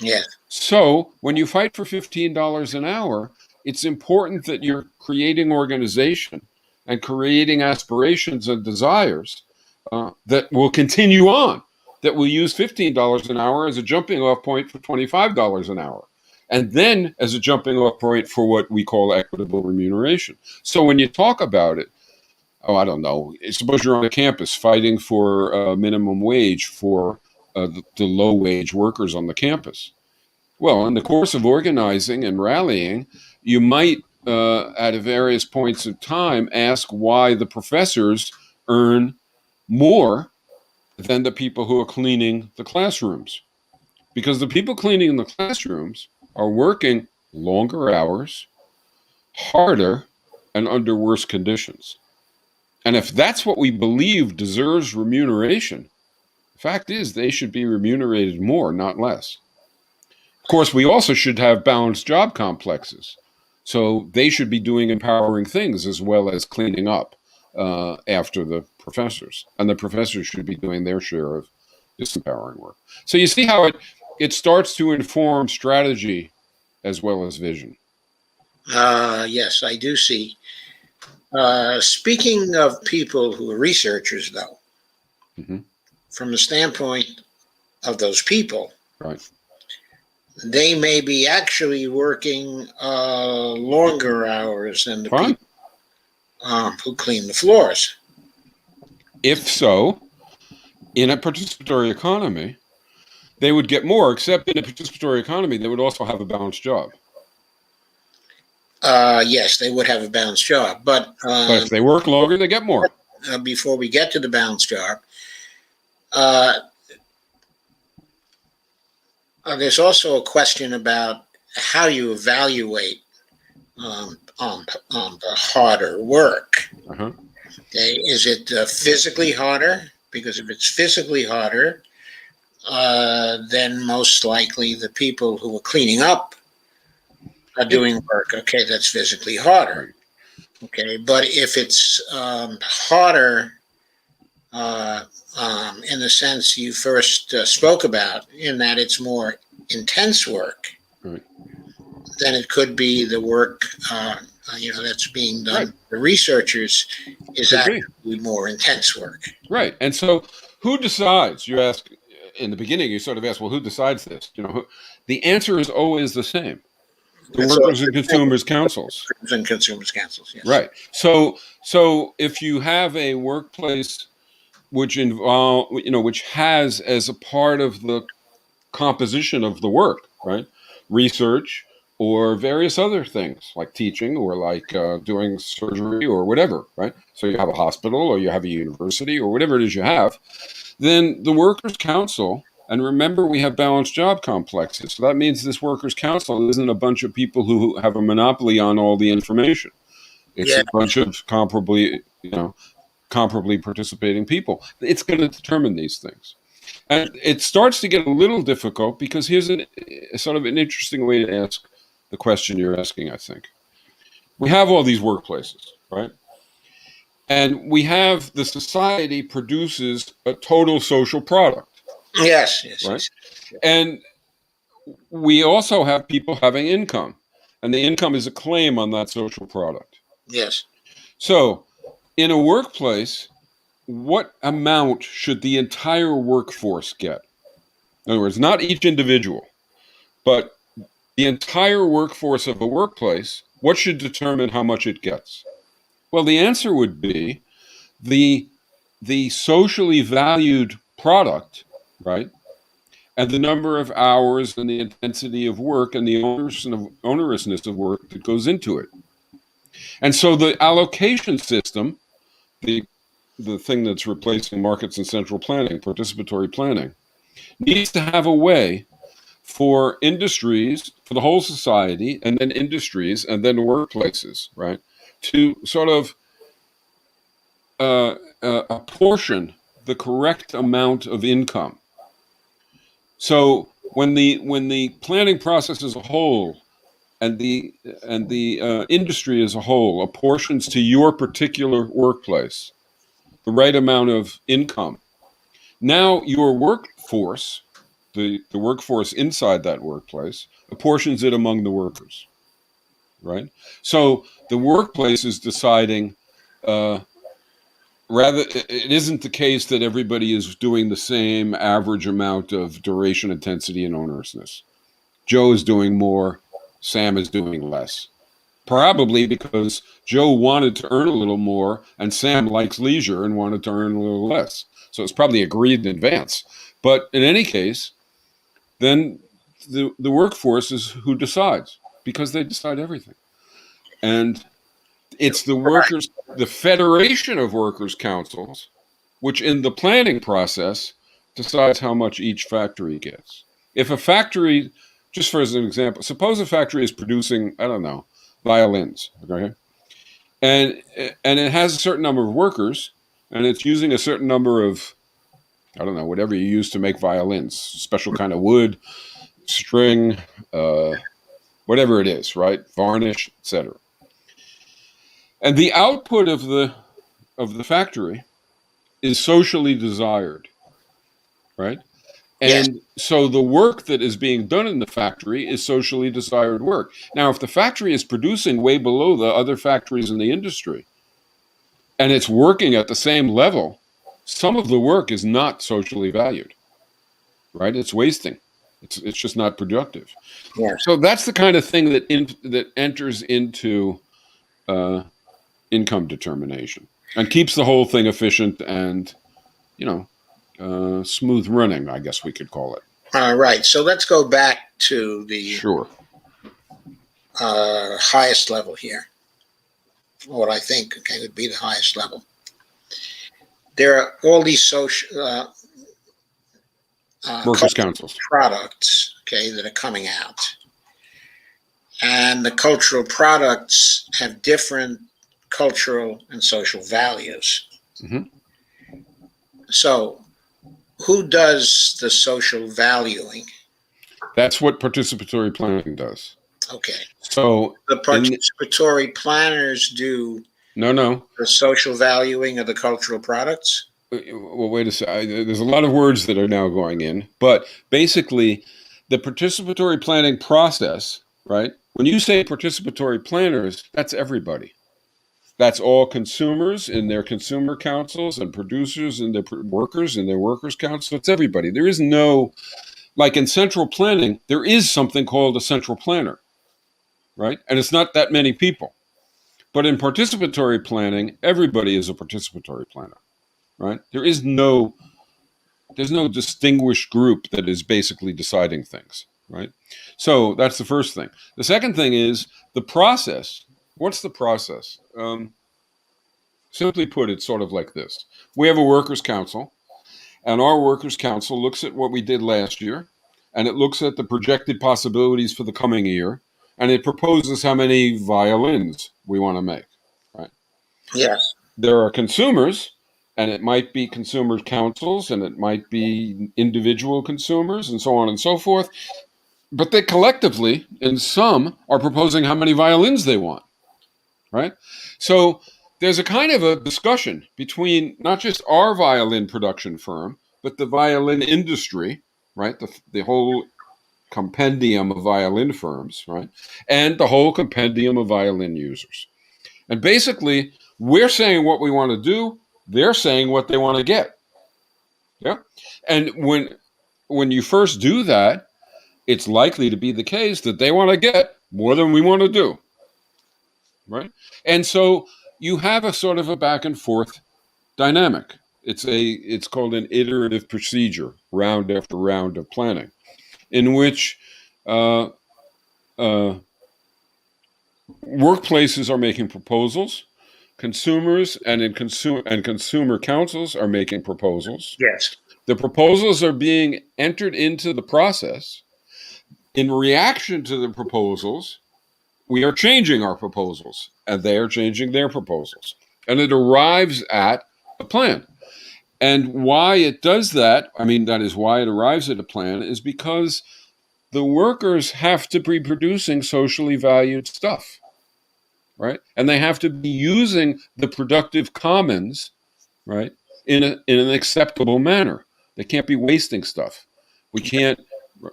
[SPEAKER 1] Yeah.
[SPEAKER 2] So when you fight for $15 an hour, it's important that you're creating organization and creating aspirations and desires that will continue on, that will use $15 an hour as a jumping off point for $25 an hour, and then as a jumping off point for what we call equitable remuneration. So when you talk about it, I don't know, suppose you're on a campus fighting for a minimum wage for the low wage workers on the campus. Well, in the course of organizing and rallying, you might, at various points of time, ask why the professors earn more than the people who are cleaning the classrooms. Because the people cleaning the classrooms are working longer hours, harder, and under worse conditions. And if that's what we believe deserves remuneration, the fact is they should be remunerated more, not less. Of course, we also should have balanced job complexes. So they should be doing empowering things as well as cleaning up after the professors. And the professors should be doing their share of disempowering work. So you see how it starts to inform strategy as well as vision.
[SPEAKER 1] Yes, I do see. Speaking of people who are researchers, though, from the standpoint of those people,
[SPEAKER 2] right,
[SPEAKER 1] they may be actually working longer hours than the people who clean the floors.
[SPEAKER 2] If so, in a participatory economy, they would get more, except in a participatory economy, they would also have a balanced job.
[SPEAKER 1] Yes, they would have a balanced job. But
[SPEAKER 2] if they work longer, they get more.
[SPEAKER 1] Before we get to the balanced job, there's also a question about how you evaluate on the harder work. Okay, is it physically harder? Because if it's physically harder, then most likely the people who are cleaning up are doing work. Okay, that's physically harder. Okay, but if it's harder in the sense you first spoke about, in that it's more intense work, then it could be the work that's being done. The researchers is actually more intense work.
[SPEAKER 2] Right, and so who decides? You ask in the beginning. You sort of ask, well, who decides this? The answer is always the same. The Workers and Consumers Councils.
[SPEAKER 1] And Consumers Councils, yes.
[SPEAKER 2] Right. So if you have a workplace which which has as a part of the composition of the work, right, research or various other things like teaching or like doing surgery or whatever, right? So you have a hospital or you have a university or whatever it is you have, then the Workers' Council. And remember, we have balanced job complexes. So that means this Workers' Council isn't a bunch of people who have a monopoly on all the information. It's a bunch of comparably comparably participating people. It's going to determine these things. And it starts to get a little difficult because here's a sort of an interesting way to ask the question you're asking, I think. We have all these workplaces, right? And we have the society produces a total social product,
[SPEAKER 1] Yes, yes,
[SPEAKER 2] right?
[SPEAKER 1] yes.
[SPEAKER 2] And we also have people having income, and the income is a claim on that social product.
[SPEAKER 1] Yes.
[SPEAKER 2] So in a workplace, what amount should the entire workforce get? In other words, not each individual, but the entire workforce of a workplace, what should determine how much it gets? Well, the answer would be the socially valued product, right? And the number of hours and the intensity of work and the onerousness of work that goes into it. And so the allocation system, the thing that's replacing markets and central planning, participatory planning, needs to have a way for industries, for the whole society, and then industries, and then workplaces, right, to sort of apportion the correct amount of income. So when the planning process as a whole and the industry as a whole apportions to your particular workplace the right amount of income, now your workforce, the workforce inside that workplace, apportions it among the workers, right? So the workplace is deciding. Rather, it isn't the case that everybody is doing the same average amount of duration, intensity, and onerousness. Joe is doing more, Sam is doing less. Probably because Joe wanted to earn a little more and Sam likes leisure and wanted to earn a little less. So it's probably agreed in advance. But in any case, then the workforce is who decides, because they decide everything. And it's the workers, the Federation of Workers' Councils, which in the planning process decides how much each factory gets. If a factory, just for as an example, suppose a factory is producing, I don't know, violins, okay? And it has a certain number of workers, and it's using a certain number of, I don't know, whatever you use to make violins, special kind of wood, string, whatever it is, right? Varnish, etc. And the output of the factory is socially desired, right?
[SPEAKER 1] Yes.
[SPEAKER 2] And so the work that is being done in the factory is socially desired work. Now, if the factory is producing way below the other factories in the industry, and it's working at the same level, some of the work is not socially valued, right? It's wasting. It's just not productive.
[SPEAKER 1] Yes.
[SPEAKER 2] So that's the kind of thing that enters into income determination and keeps the whole thing efficient and, smooth running, I guess we could call it.
[SPEAKER 1] All right. So let's go back to the
[SPEAKER 2] Sure.
[SPEAKER 1] highest level here. What I think would be the highest level. There are all these social
[SPEAKER 2] Workers' councils
[SPEAKER 1] products, that are coming out, and the cultural products have different cultural and social values.
[SPEAKER 2] Mm-hmm.
[SPEAKER 1] So, who does the social valuing?
[SPEAKER 2] That's what participatory planning does.
[SPEAKER 1] Okay.
[SPEAKER 2] So
[SPEAKER 1] the participatory planners do
[SPEAKER 2] no
[SPEAKER 1] the social valuing of the cultural products?
[SPEAKER 2] Well, wait a second. There's a lot of words that are now going in, but basically the participatory planning process, right? When you say participatory planners, that's everybody. That's all consumers in their consumer councils and producers and their workers in their workers' council. It's everybody. There is no, like in central planning, there is something called a central planner, right? And it's not that many people. But in participatory planning, everybody is a participatory planner, right? There's no distinguished group that is basically deciding things, right? So that's the first thing. The second thing is the process. What's the process? Simply put, it's sort of like this. We have a workers' council, and our workers' council looks at what we did last year, and it looks at the projected possibilities for the coming year, and it proposes how many violins we want to make, right?
[SPEAKER 1] Yes.
[SPEAKER 2] There are consumers and it might be consumer councils, and it might be individual consumers, and so on and so forth. But they collectively, in some, are proposing how many violins they want, right? So there's a kind of a discussion between not just our violin production firm, but the violin industry, right? The whole compendium of violin firms, right? And the whole compendium of violin users. And basically, we're saying what we want to do, they're saying what they want to get. Yeah. And when you first do that, it's likely to be the case that they want to get more than we want to do. Right? And so you have a sort of a back and forth dynamic. It's called an iterative procedure, round after round of planning, in which uh, uh, workplaces are making proposals, consumers and consumer councils are making proposals.
[SPEAKER 1] Yes.
[SPEAKER 2] The proposals are being entered into the process. In reaction to the proposals, we are changing our proposals, and they are changing their proposals. And it arrives at a plan. And why it does that, I mean, that is why it arrives at a plan, is because the workers have to be producing socially valued stuff, right? And they have to be using the productive commons, right, in an acceptable manner. They can't be wasting stuff. We can't,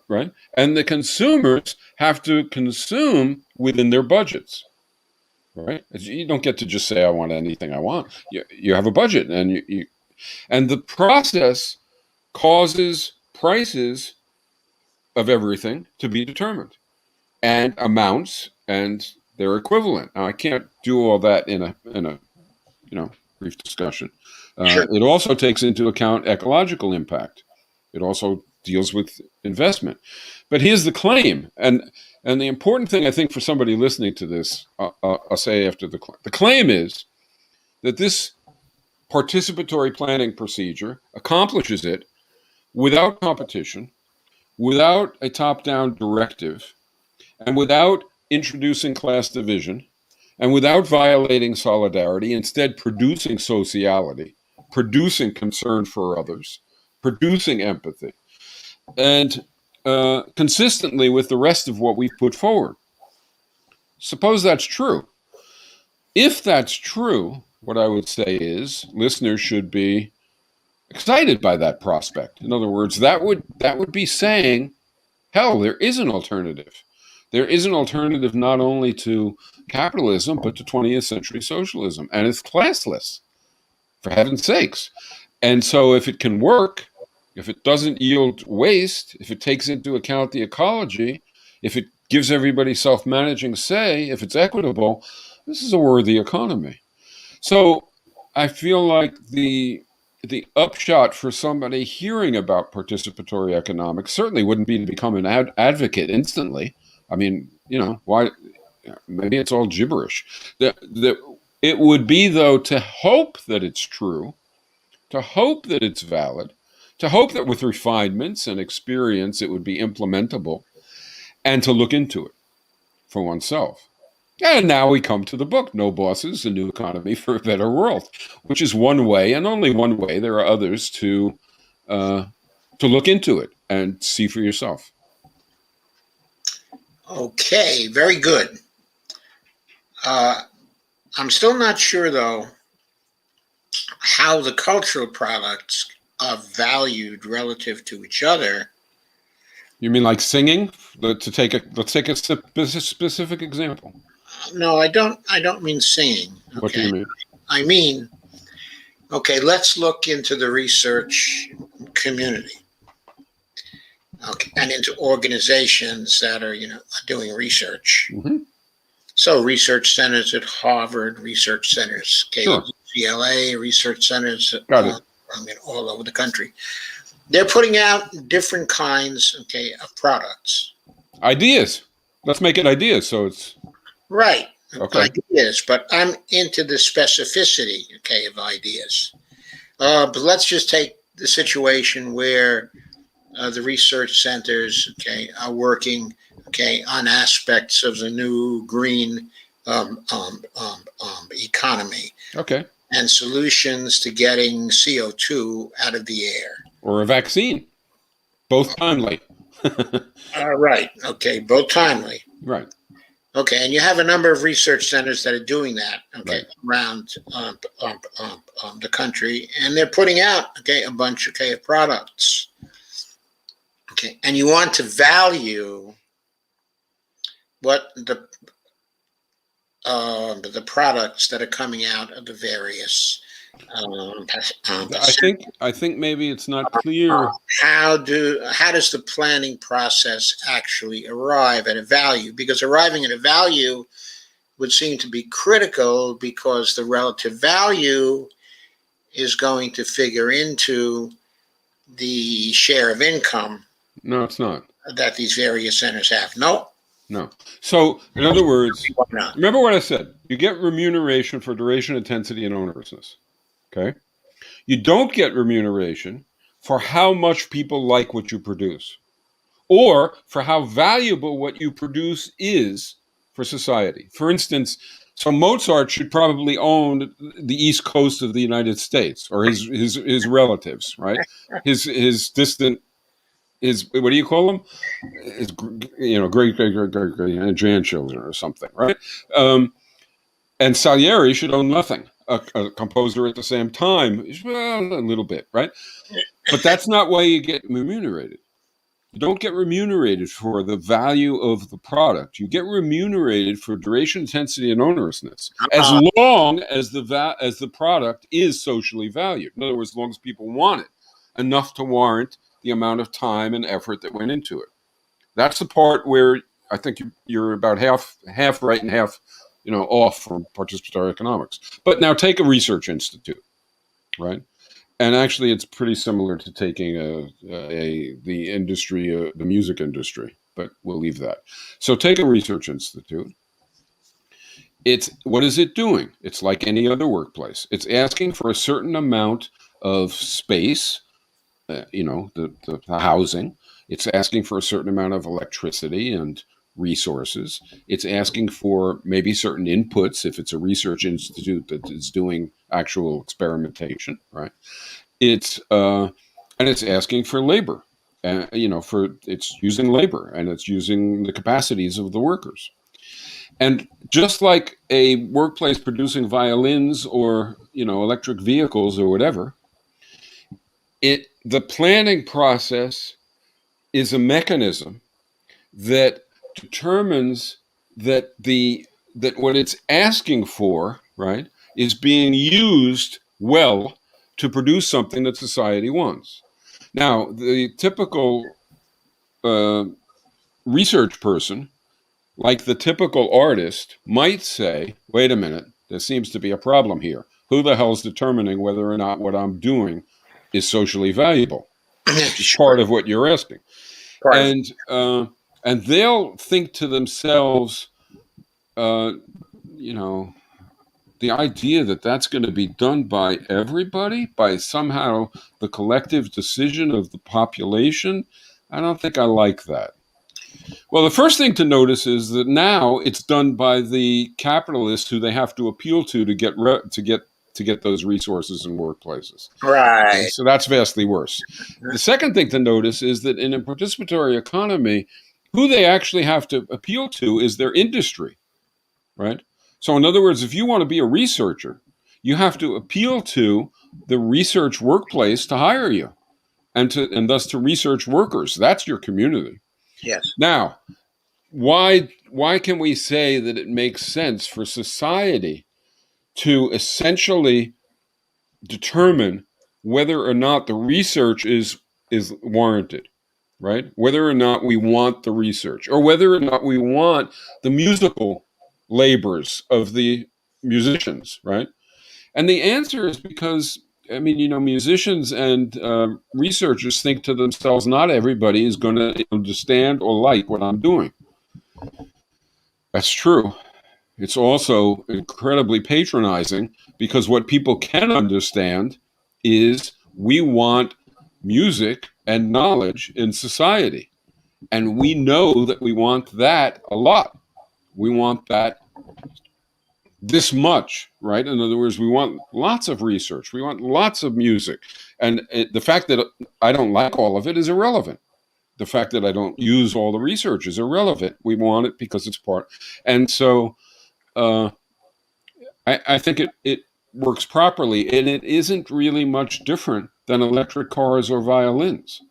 [SPEAKER 2] right? And the consumers have to consume within their budgets, right? You don't get to just say, I want anything I want. You have a budget, and and the process causes prices of everything to be determined, and amounts and their equivalent. Now, I can't do all that in a brief discussion.
[SPEAKER 1] Sure.
[SPEAKER 2] It also takes into account ecological impact. It also deals with investment. But here's the claim, and the important thing I think for somebody listening to this, I'll say after the claim is that this participatory planning procedure accomplishes it without competition, without a top-down directive, and without introducing class division, and without violating solidarity, instead producing sociality, producing concern for others, producing empathy, and consistently with the rest of what we've put forward. Suppose that's true. If that's true, what I would say is listeners should be excited by that prospect. In other words, that would be saying, hell, there is an alternative. There is an alternative not only to capitalism, but to 20th century socialism. And it's classless, for heaven's sakes. And so if it can work, if it doesn't yield waste, if it takes into account the ecology, if it gives everybody self-managing say, if it's equitable, this is a worthy economy. So I feel like the upshot for somebody hearing about participatory economics certainly wouldn't be to become an advocate instantly. I mean, why? Maybe it's all gibberish. It would be, though, to hope that it's true, to hope that it's valid, to hope that with refinements and experience it would be implementable, and to look into it for oneself. And now we come to the book, No Bosses, A New Economy for a Better World, which is one way, and only one way. There are others to look into it and see for yourself.
[SPEAKER 1] Okay, very good. I'm still not sure, though, how the cultural products are valued relative to each other.
[SPEAKER 2] You mean like singing? Let's take a specific example.
[SPEAKER 1] No, I don't mean singing. Okay.
[SPEAKER 2] What do you mean?
[SPEAKER 1] I mean, okay, let's look into the research community. Okay, and into organizations that are, doing research.
[SPEAKER 2] Mm-hmm.
[SPEAKER 1] So research centers at Harvard, research centers,
[SPEAKER 2] Sure.
[SPEAKER 1] UCLA, research centers all over the country. They're putting out different kinds, of products.
[SPEAKER 2] Ideas. Let's make it ideas. So it's
[SPEAKER 1] right.
[SPEAKER 2] Okay.
[SPEAKER 1] Ideas, but I'm into the specificity, of ideas. But let's just take the situation where the research centers, are working, on aspects of the new green economy.
[SPEAKER 2] Okay.
[SPEAKER 1] and solutions to getting CO2 out of the air.
[SPEAKER 2] Or a vaccine. Both timely.
[SPEAKER 1] Right. Okay. Both timely.
[SPEAKER 2] Right.
[SPEAKER 1] Okay. And you have a number of research centers that are doing that. Okay.
[SPEAKER 2] Right.
[SPEAKER 1] Around the country, and they're putting out a bunch of products. Okay. And you want to value what the products that are coming out of the various.
[SPEAKER 2] I think maybe it's not clear.
[SPEAKER 1] How does the planning process actually arrive at a value? Because arriving at a value would seem to be critical, because the relative value is going to figure into the share of income.
[SPEAKER 2] No, it's not.
[SPEAKER 1] That these various centers have. No.
[SPEAKER 2] So, in other words,
[SPEAKER 1] Why not?
[SPEAKER 2] remember what I said. You get remuneration for duration, intensity, and onerousness. Okay? You don't get remuneration for how much people like what you produce, or for how valuable what you produce is for society. For instance, so Mozart should probably own the East Coast of the United States, or his relatives, right? His distant, what do you call them? His great grandchildren or something, right? And Salieri should own nothing. A composer at the same time, well, a little bit, right? But that's not why you get remunerated. You don't get remunerated for the value of the product. You get remunerated for duration, intensity, and onerousness, as long as the product is socially valued. In other words, as long as people want it enough to warrant the amount of time and effort that went into it. That's the part where I think you're about half right and half off from participatory economics. But now take a research institute, right? And actually, it's pretty similar to taking the industry, the music industry, but we'll leave that. So take a research institute. What is it doing? It's like any other workplace. It's asking for a certain amount of space, the housing. It's asking for a certain amount of electricity and resources. It's asking for maybe certain inputs if it's a research institute that is doing actual experimentation, right? It's asking for labor, it's using labor, and it's using the capacities of the workers. And just like a workplace producing violins or electric vehicles or whatever, the planning process is a mechanism that determines that what it's asking for, right, is being used well to produce something that society wants. Now, the typical research person, like the typical artist, might say, wait a minute, there seems to be a problem here. Who the hell's determining whether or not what I'm doing is socially valuable? Which is part of what you're asking. And they'll think to themselves, the idea that that's going to be done by everybody, by somehow the collective decision of the population, I don't think I like that. Well, the first thing to notice is that now it's done by the capitalists who they have to appeal to get those resources in workplaces.
[SPEAKER 1] Right.
[SPEAKER 2] Okay, so that's vastly worse. The second thing to notice is that in a participatory economy, who they actually have to appeal to is their industry, right? So in other words, if you want to be a researcher, you have to appeal to the research workplace to hire you, and thus to research workers. That's your community.
[SPEAKER 1] Yes.
[SPEAKER 2] Now, why can we say that it makes sense for society to essentially determine whether or not the research is warranted, right? Whether or not we want the research, or whether or not we want the musical labors of the musicians, right? And the answer is because, musicians and researchers think to themselves, not everybody is going to understand or like what I'm doing. That's true. It's also incredibly patronizing, because what people can understand is we want music and knowledge in society. And we know that we want that a lot. We want that this much, right? In other words, we want lots of research. We want lots of music. And the fact that I don't like all of it is irrelevant. The fact that I don't use all the research is irrelevant. We want it because it's part. And so I think it works properly. And it isn't really much different than electric cars or violins,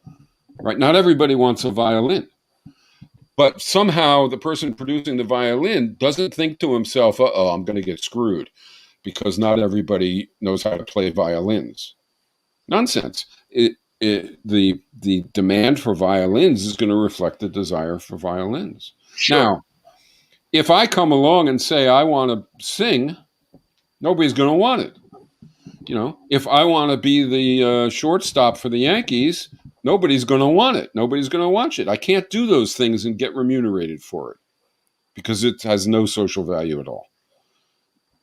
[SPEAKER 2] right? Not everybody wants a violin. But somehow the person producing the violin doesn't think to himself, uh-oh, I'm going to get screwed because not everybody knows how to play violins. Nonsense. The demand for violins is going to reflect the desire for violins.
[SPEAKER 1] Sure.
[SPEAKER 2] Now, if I come along and say I want to sing, nobody's going to want it. If I want to be the shortstop for the Yankees, nobody's going to want it. Nobody's going to watch it. I can't do those things and get remunerated for it because it has no social value at all.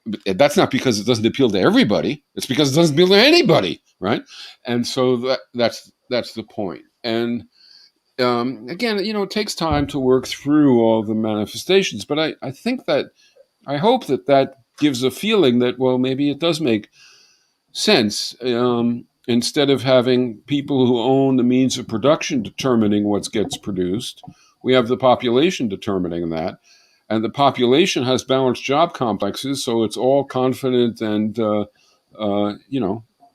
[SPEAKER 2] But that's not because it doesn't appeal to everybody. It's because it doesn't appeal to anybody, right? And so that's the point. And again, it takes time to work through all the manifestations. But I think I hope that gives a feeling that, well, maybe it does make sense. Instead of having people who own the means of production determining what gets produced, we have the population determining that. And the population has balanced job complexes, so it's all confident and,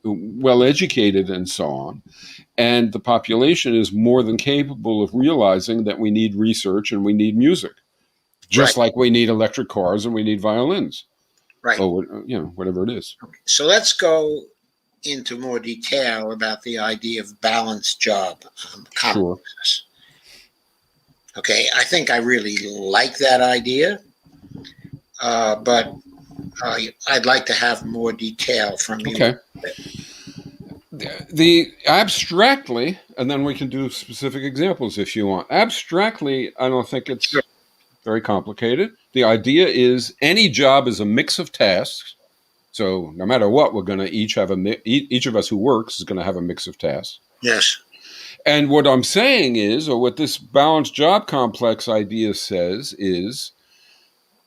[SPEAKER 2] well educated and so on. And the population is more than capable of realizing that we need research and we need music, just like we need electric cars and we need violins.
[SPEAKER 1] Right.
[SPEAKER 2] Or, whatever it is.
[SPEAKER 1] Okay. So let's go into more detail about the idea of balanced job complexes. Sure. Okay, I think I really like that idea, but I'd like to have more detail from you.
[SPEAKER 2] Okay. The abstractly, and then we can do specific examples if you want. Abstractly, I don't think it's very complicated. The idea is any job is a mix of tasks. So no matter what, we're going to each of us who works is going to have a mix of tasks.
[SPEAKER 1] Yes.
[SPEAKER 2] And what I'm saying is, or what this balanced job complex idea says is,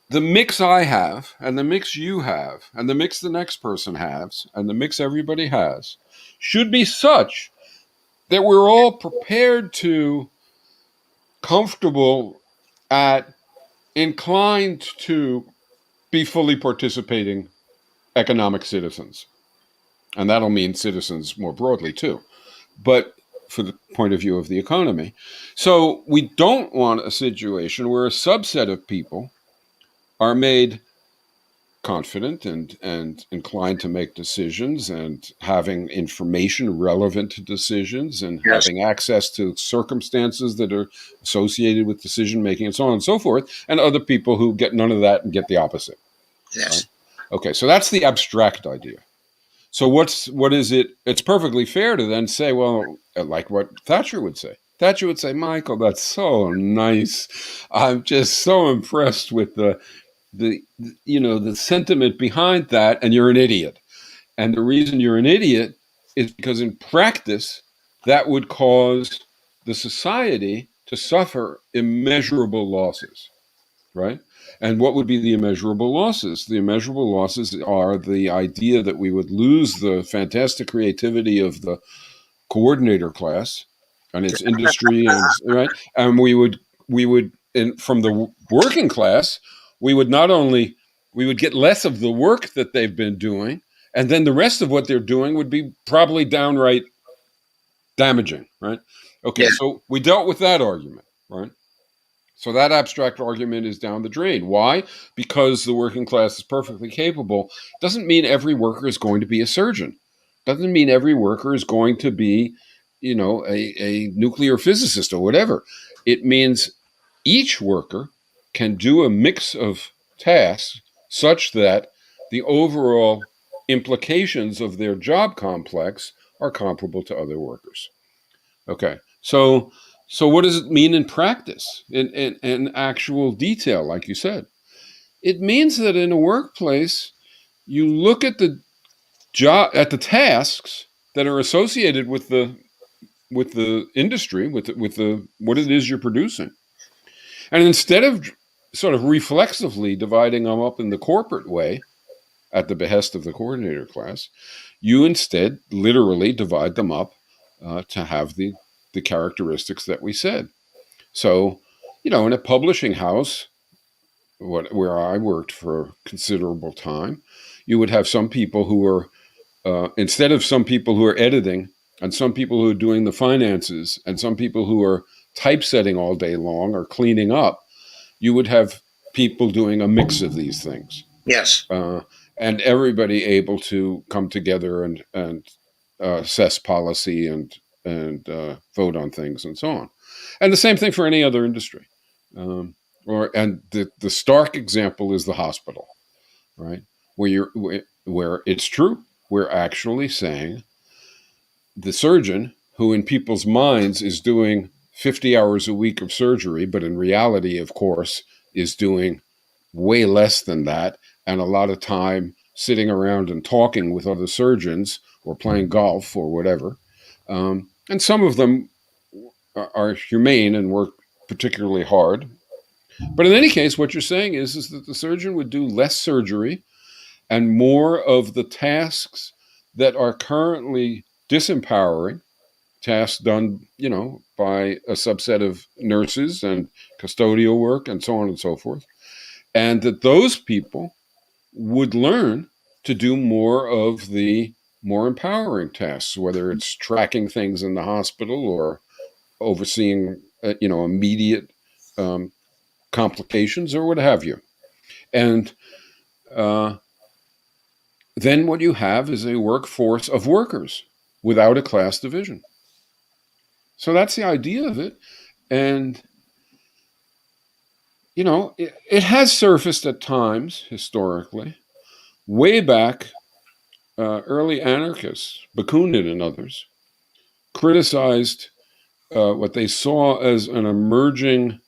[SPEAKER 2] the mix I have, and the mix you have, and the mix the next person has, and the mix everybody has, should be such that we're all prepared to, comfortable at, inclined to be fully participating economic citizens. And that'll mean citizens more broadly too. But for the point of view of the economy. So we don't want a situation where a subset of people are made confident and inclined to make decisions and having information relevant to decisions and having access to circumstances that are associated with decision making and so on and so forth, and other people who get none of that and get the opposite.
[SPEAKER 1] Yes.
[SPEAKER 2] Right? Okay, so that's the abstract idea. So what is it? It's perfectly fair to then say, well, like what Thatcher would say. Thatcher would say, Michael, that's so nice. I'm just so impressed with the sentiment behind that, and you're an idiot. And the reason you're an idiot is because in practice, that would cause the society to suffer immeasurable losses, right? And what would be the immeasurable losses? The immeasurable losses are the idea that we would lose the fantastic creativity of the coordinator class and its industry, and right, and we would, from the working class, we would get less of the work that they've been doing, and then the rest of what they're doing would be probably downright damaging, right? Okay, so we dealt with that argument, right? So that abstract argument is down the drain. Why? Because the working class is perfectly capable. Doesn't mean every worker is going to be a surgeon. Doesn't mean every worker is going to be, a nuclear physicist or whatever. It means each worker can do a mix of tasks such that the overall implications of their job complex are comparable to other workers. Okay, so what does it mean in practice, in actual detail, like you said? It means that in a workplace, you look at the tasks that are associated with the industry, with the what it is you're producing, and instead of sort of reflexively dividing them up in the corporate way at the behest of the coordinator class. You instead literally divide them up to have the characteristics that we said. So, in a publishing house, where I worked for a considerable time, you would have some people who are, instead of some people who are editing, and some people who are doing the finances, and some people who are typesetting all day long or cleaning up, you would have people doing a mix of these things.
[SPEAKER 1] Yes.
[SPEAKER 2] And everybody able to come together and assess policy and vote on things and so on. And the same thing for any other industry. And the stark example is the hospital, right? Where it's true, we're actually saying the surgeon, who in people's minds is doing 50 hours a week of surgery, but in reality, of course, is doing way less than that, and a lot of time sitting around and talking with other surgeons or playing golf or whatever. And some of them are humane and work particularly hard. But in any case, what you're saying is that the surgeon would do less surgery and more of the tasks that are currently disempowering, tasks done, by a subset of nurses and custodial work and so on and so forth. And that those people would learn to do more of the more empowering tasks, whether it's tracking things in the hospital or overseeing, immediate complications or what have you. And then what you have is a workforce of workers without a class division. So that's the idea of it. And, it has surfaced at times historically. Way back, early anarchists, Bakunin and others, criticized what they saw as an emerging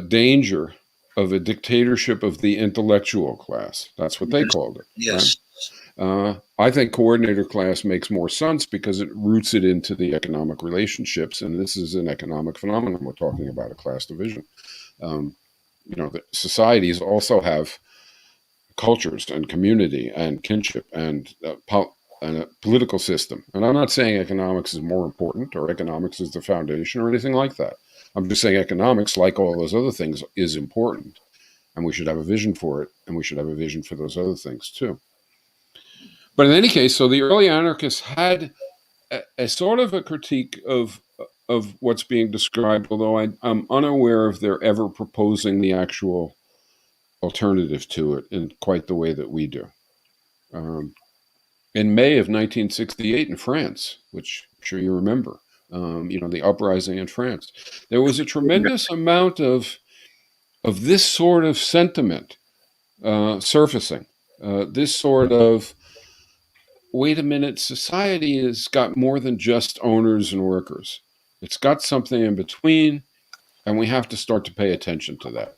[SPEAKER 2] danger of a dictatorship of the intellectual class. That's what they called it.
[SPEAKER 1] Yes.
[SPEAKER 2] Right? I think coordinator class makes more sense because it roots it into the economic relationships, and this is an economic phenomenon. We're talking about a class division. The societies also have cultures and community and kinship and a political system. And I'm not saying economics is more important or economics is the foundation or anything like that. I'm just saying economics, like all those other things, is important. And we should have a vision for it. And we should have a vision for those other things too. But in any case, so the early anarchists had a sort of a critique of what's being described, although I'm unaware of their ever proposing the actual alternative to it in quite the way that we do. In May of 1968 in France, which I'm sure you remember, the uprising in France, there was a tremendous amount of this sort of sentiment surfacing. This sort of, wait a minute, society has got more than just owners and workers. It's got something in between, and we have to start to pay attention to that.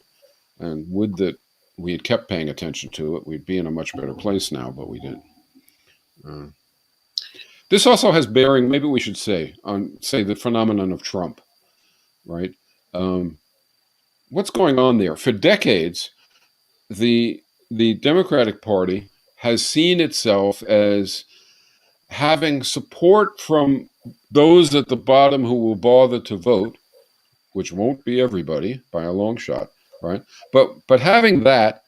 [SPEAKER 2] And would that we had kept paying attention to it, we'd be in a much better place now, but we didn't. This also has bearing, maybe we should say, on, say, the phenomenon of Trump, right? What's going on there? For decades, the Democratic Party has seen itself as having support from those at the bottom who will bother to vote, which won't be everybody by a long shot, right? But having that,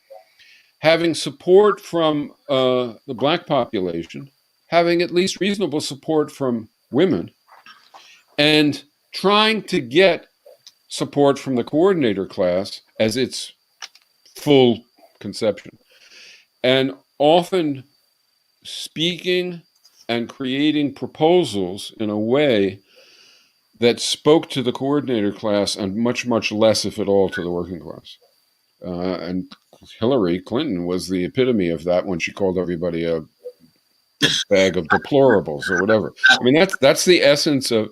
[SPEAKER 2] having support from the black population, having at least reasonable support from women, and trying to get support from the coordinator class as its full conception. And often speaking and creating proposals in a way that spoke to the coordinator class and much, much less, if at all, to the working class. And Hillary Clinton was the epitome of that when she called everybody a bag of deplorables or whatever. I mean, that's the essence of,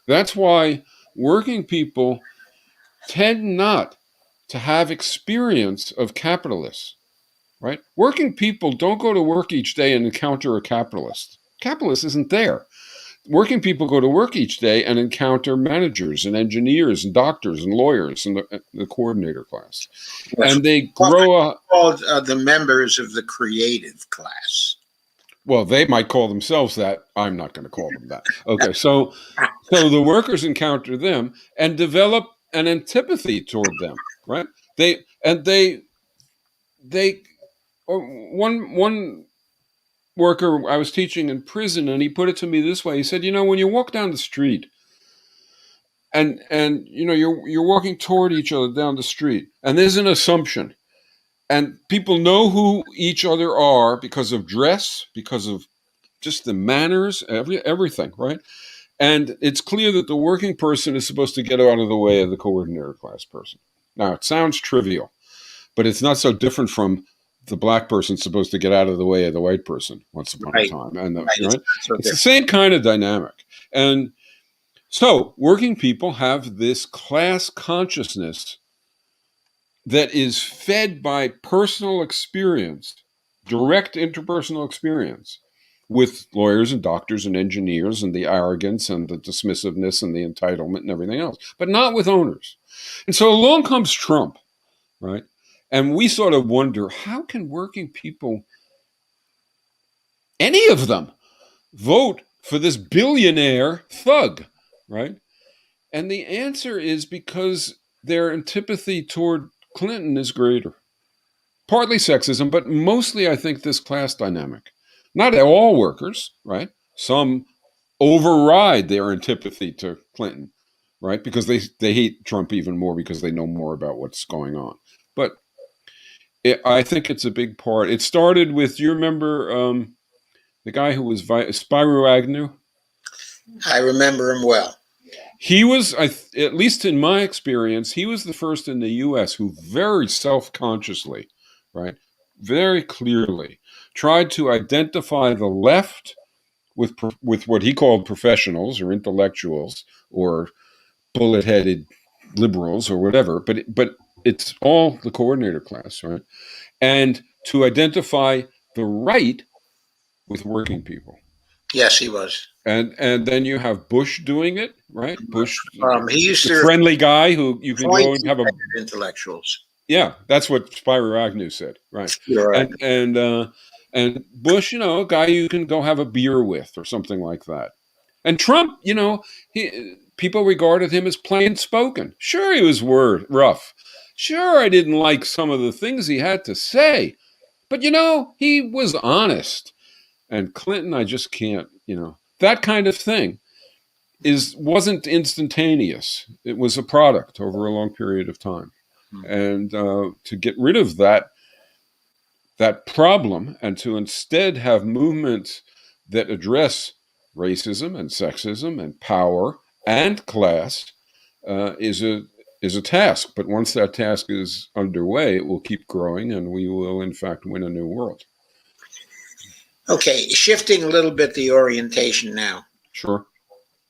[SPEAKER 2] that's why working people tend not to have experience of capitalists, right? Working people don't go to work each day and encounter a capitalist. Capitalist isn't there. working people go to work each day and encounter managers and engineers and doctors and lawyers in the coordinator class.
[SPEAKER 1] Yes.
[SPEAKER 2] And they grow up.
[SPEAKER 1] Called the members of the creative class.
[SPEAKER 2] Well, they might call themselves that. I'm not going to call them that. Okay, so the workers encounter them and develop an antipathy toward them, right? One worker I was teaching in prison, and he put it to me this way. He said, when you walk down the street and you're walking toward each other down the street, and there's an assumption, and people know who each other are because of dress, because of just the manners, everything, right? And it's clear that the working person is supposed to get out of the way of the coordinator class person. Now, it sounds trivial, but it's not so different from the black person supposed to get out of the way of the white person once upon a time. And it's the same kind of dynamic. And so working people have this class consciousness that is fed by personal experience, direct interpersonal experience with lawyers and doctors and engineers, and the arrogance and the dismissiveness and the entitlement and everything else, but not with owners. And so along comes Trump, right? And we sort of wonder, how can working people, any of them, vote for this billionaire thug, right? And the answer is because their antipathy toward Clinton is greater. Partly sexism, but mostly, I think, this class dynamic. Not all workers, right? Some override their antipathy to Clinton, right? Because they hate Trump even more because they know more about what's going on. But I think it's a big part. It started with, you remember the guy who was Spyro Agnew?
[SPEAKER 1] I remember him well.
[SPEAKER 2] He was, at least in my experience, he was the first in the U.S. who very self-consciously, right, very clearly tried to identify the left with what he called professionals or intellectuals or bullet-headed liberals or whatever, but it's all the coordinator class, right? And to identify the right with working people.
[SPEAKER 1] Yes, he was.
[SPEAKER 2] And then you have Bush doing it, right? Bush,
[SPEAKER 1] he used
[SPEAKER 2] the
[SPEAKER 1] to
[SPEAKER 2] friendly guy who you can go and have a
[SPEAKER 1] intellectuals.
[SPEAKER 2] Yeah, that's what Spyro Agnew said, right?
[SPEAKER 1] Right.
[SPEAKER 2] And Bush, a guy you can go have a beer with or something like that. And Trump, people regarded him as plain spoken. Sure, he was rough. Sure, I didn't like some of the things he had to say, but he was honest. And Clinton, I just can't, that kind of thing wasn't instantaneous. It was a product over a long period of time. And to get rid of that problem and to instead have movements that address racism and sexism and power and class is a task. But once that task is underway, it will keep growing, and we will, in fact, win a new world.
[SPEAKER 1] Okay, shifting a little bit the orientation now.
[SPEAKER 2] Sure.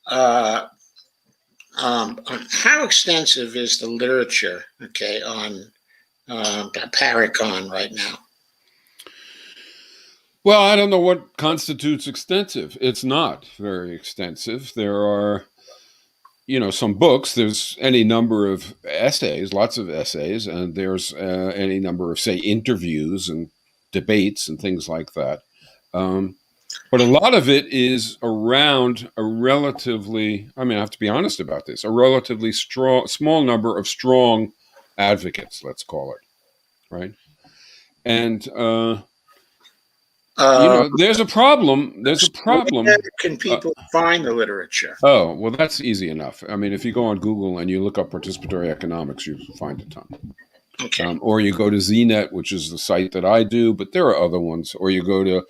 [SPEAKER 1] How extensive is the literature, on Paracon right now?
[SPEAKER 2] Well, I don't know what constitutes extensive. It's not very extensive. There are, some books. There's any number of essays, lots of essays, and there's any number of, say, interviews and debates and things like that. But a lot of it is around a relatively, I have to be honest about this, a relatively small number of strong advocates, let's call it, right? And, there's a problem.
[SPEAKER 1] Where can people find the literature?
[SPEAKER 2] Oh, well, that's easy enough. If you go on Google and you look up participatory economics, you find a ton.
[SPEAKER 1] Okay.
[SPEAKER 2] Or you go to ZNet, which is the site that I do, but there are other ones. Or you go to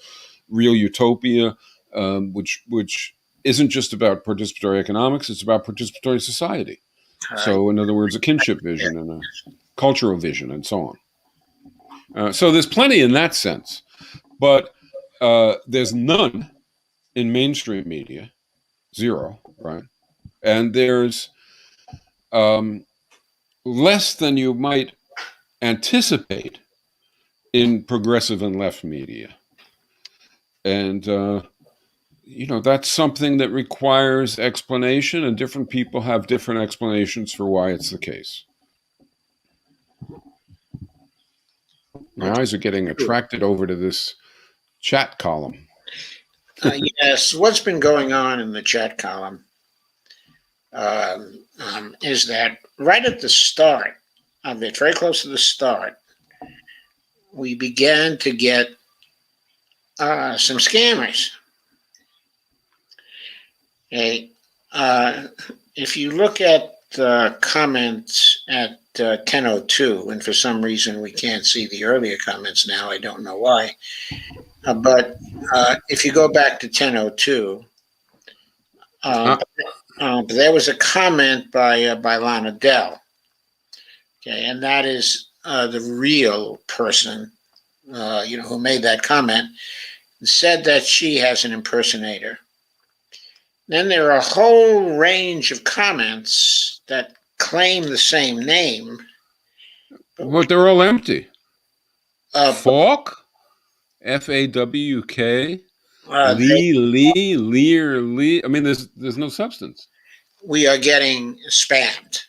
[SPEAKER 2] Real Utopia, which isn't just about participatory economics, it's about participatory society. So, in other words, a kinship vision and a cultural vision and so on. So there's plenty in that sense, but there's none in mainstream media, zero, right? And there's less than you might anticipate in progressive and left media. And that's something that requires explanation, and different people have different explanations for why it's the case. My eyes are getting attracted over to this chat column.
[SPEAKER 1] Yes, what's been going on in the chat column is that right at the start of it, very close to the start, we began to get some scammers. Okay. If you look at the comments at 10:02, and for some reason we can't see the earlier comments now, I don't know why. But if you go back to 10:02, there was a comment by Lana Dell. Okay, and that is the real person, who made that comment, said that she has an impersonator. Then there are a whole range of comments that claim the same name.
[SPEAKER 2] But they're all empty. Falk? F-A-W-K? Lee. I mean, there's no substance.
[SPEAKER 1] We are getting spammed.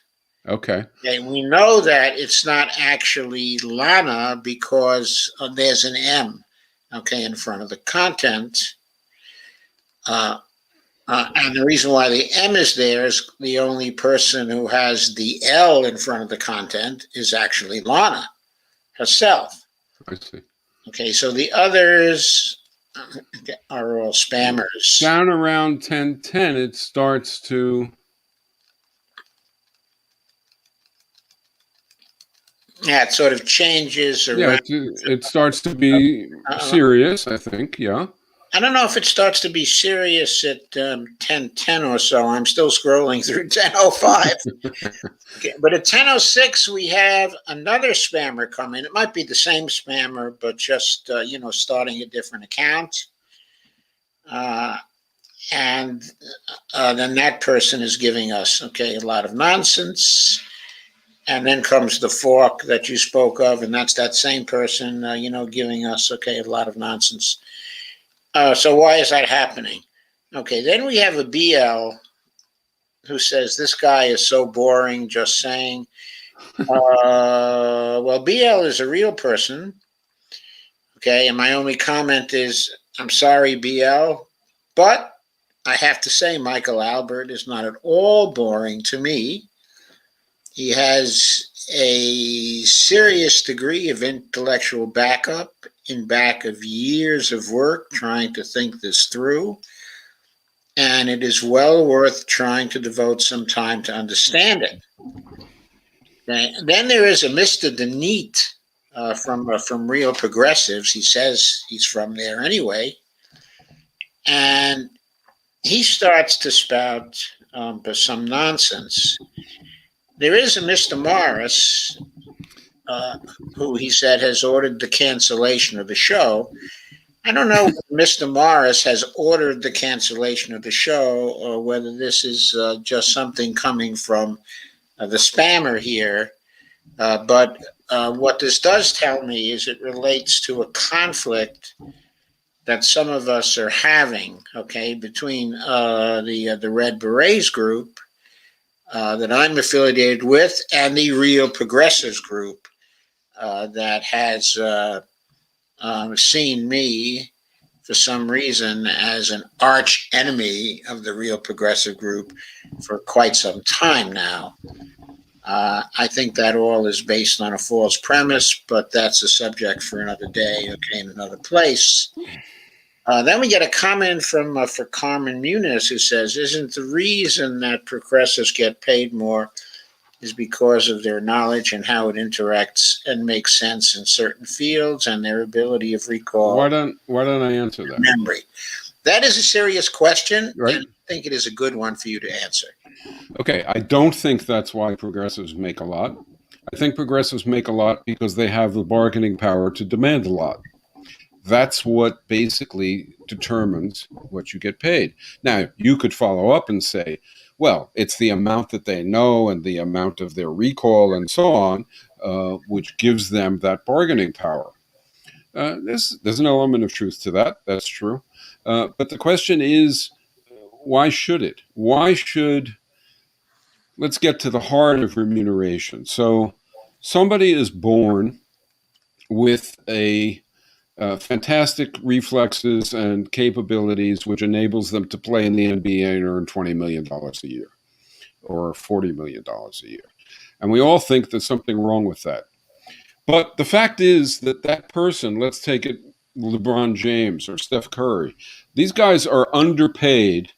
[SPEAKER 2] Okay.
[SPEAKER 1] And we know that it's not actually Lana because there's an M, in front of the content. And the reason why the M is there is the only person who has the L in front of the content is actually Lana herself.
[SPEAKER 2] I see.
[SPEAKER 1] Okay, so the others are all spammers.
[SPEAKER 2] Down around 10:10, it starts to...
[SPEAKER 1] Yeah, it sort of changes around.
[SPEAKER 2] Yeah, it starts to be serious, I think, yeah.
[SPEAKER 1] I don't know if it starts to be serious at 10:10 or so. I'm still scrolling through 10:05. Okay, but at 10:06, we have another spammer come in. It might be the same spammer, but just, starting a different account. And then that person is giving us, a lot of nonsense. And then comes the fork that you spoke of, and that's that same person, giving us, a lot of nonsense. So why is that happening? Okay, then we have a BL who says, this guy is so boring, just saying. Well, BL is a real person. Okay, and my only comment is, I'm sorry, BL, but I have to say Michael Albert is not at all boring to me. He has a serious degree of intellectual backup in back of years of work trying to think this through. And it is well worth trying to devote some time to understand it. Okay. Then there is a Mr. Denete from Real Progressives. He says he's from there anyway. And he starts to spout some nonsense. There is a Mr. Morris, who he said has ordered the cancellation of the show. I don't know if Mr. Morris has ordered the cancellation of the show or whether this is just something coming from the spammer here. But what this does tell me is it relates to a conflict that some of us are having, between the Red Berets group that I'm affiliated with and the Real Progressives group that has seen me for some reason as an arch enemy of the Real Progressive group for quite some time now. I think that all is based on a false premise, but that's a subject for another day, in another place. Then we get a comment from for Carmen Muniz who says, isn't the reason that progressives get paid more is because of their knowledge and how it interacts and makes sense in certain fields and their ability of recall.
[SPEAKER 2] Why don't I answer that?
[SPEAKER 1] Memory. That is a serious question,
[SPEAKER 2] right?
[SPEAKER 1] And I think it is a good one for you to answer.
[SPEAKER 2] Okay, I don't think that's why progressives make a lot. I think progressives make a lot because they have the bargaining power to demand a lot. That's what basically determines what you get paid. Now, you could follow up and say, well, it's the amount that they know and the amount of their recall and so on, which gives them that bargaining power. There's an element of truth to that. That's true. But the question is, why should it? Let's get to the heart of remuneration. So somebody is born with fantastic reflexes and capabilities, which enables them to play in the NBA and earn $20 million a year or $40 million a year. And we all think there's something wrong with that. But the fact is that that person, let's take it LeBron James or Steph Curry, these guys are underpaid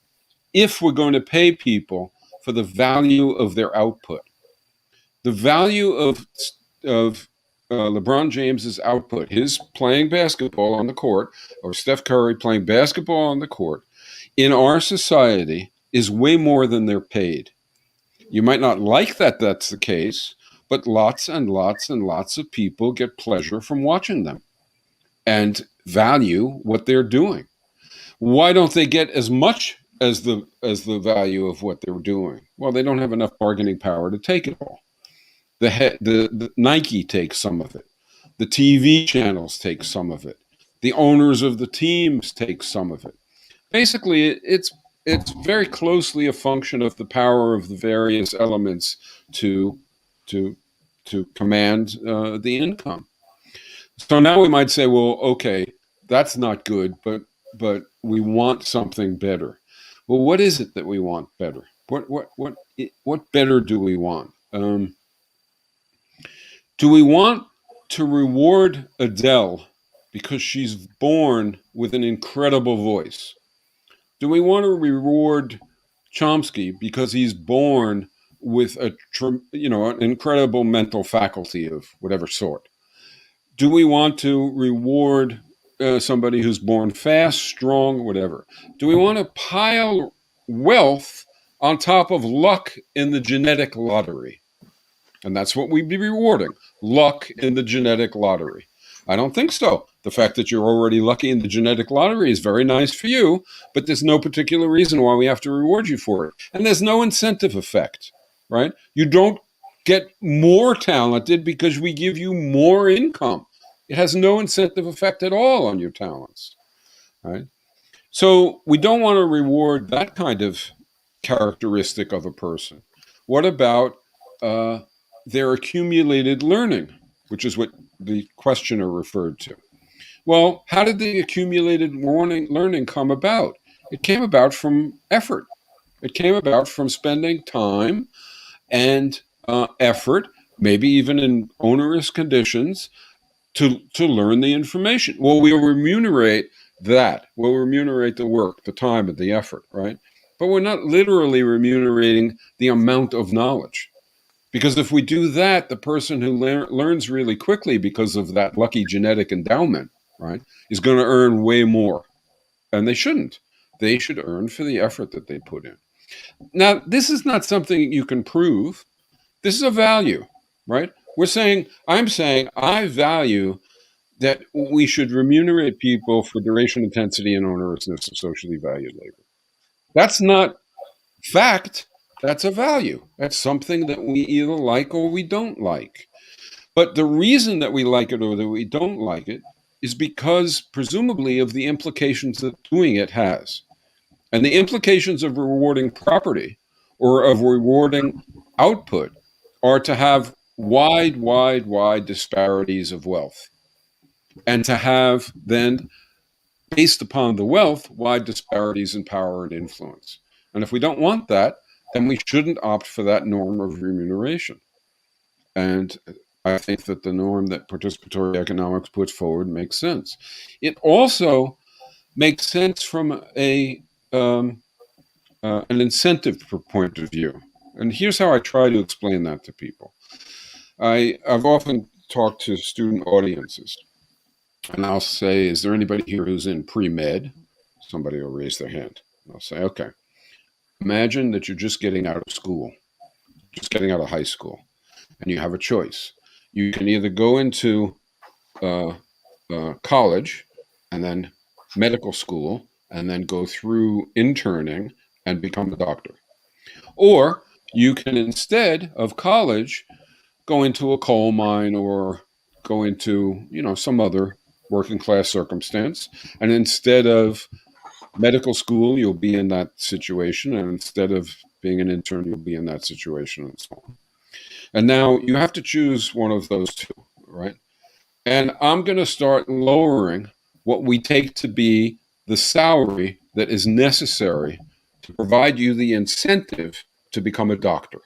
[SPEAKER 2] if we're going to pay people for the value of their output. The value of LeBron James's output, his playing basketball on the court, or Steph Curry playing basketball on the court, in our society is way more than they're paid. You might not like that that's the case, but lots and lots and lots of people get pleasure from watching them and value what they're doing. Why don't they get as much as the value of what they're doing? Well, they don't have enough bargaining power to take it all. The Nike takes some of it. The TV channels take some of it. The owners of the teams take some of it. Basically, it's very closely a function of the power of the various elements to command the income. So now we might say, well, okay, that's not good, but we want something better. Well, what is it that we want better? What better do we want? Do we want to reward Adele because she's born with an incredible voice? Do we want to reward Chomsky because he's born with an incredible mental faculty of whatever sort? Do we want to reward somebody who's born fast, strong, whatever? Do we want to pile wealth on top of luck in the genetic lottery? And that's what we'd be rewarding, luck in the genetic lottery. I don't think so. The fact that you're already lucky in the genetic lottery is very nice for you, but there's no particular reason why we have to reward you for it. And there's no incentive effect, right? You don't get more talented because we give you more income. It has no incentive effect at all on your talents, right? So we don't want to reward that kind of characteristic of a person. What about their accumulated learning, which is what the questioner referred to? Well, how did the accumulated learning come about? It came about from effort. It came about from spending time and effort, maybe even in onerous conditions, to learn the information. Well, we'll remunerate that. We'll remunerate the work, the time, and the effort, right? But we're not literally remunerating the amount of knowledge. Because if we do that, the person who learns really quickly because of that lucky genetic endowment, right, is going to earn way more. And they shouldn't. They should earn for the effort that they put in. Now, this is not something you can prove. This is a value, right? I'm saying I value that we should remunerate people for duration, intensity, and onerousness of socially valued labor. That's not fact. That's a value. That's something that we either like or we don't like. But the reason that we like it or that we don't like it is because, presumably, of the implications that doing it has. And the implications of rewarding property or of rewarding output are to have wide disparities of wealth. And to have then, based upon the wealth, wide disparities in power and influence. And if we don't want that, then we shouldn't opt for that norm of remuneration. And I think that the norm that participatory economics puts forward makes sense. It also makes sense from an incentive point of view. And here's how I try to explain that to people. I've often talked to student audiences, and I'll say, is there anybody here who's in pre-med? Somebody will raise their hand. And I'll say, okay, imagine that you're just getting out of school, just getting out of high school, and you have a choice. You can either go into college and then medical school and then go through interning and become a doctor. Or you can, instead of college, go into a coal mine or go into, some other working class circumstance. And instead of medical school, you'll be in that situation. And instead of being an intern, you'll be in that situation and so on. And now you have to choose one of those two, right? And I'm going to start lowering what we take to be the salary that is necessary to provide you the incentive to become a doctor.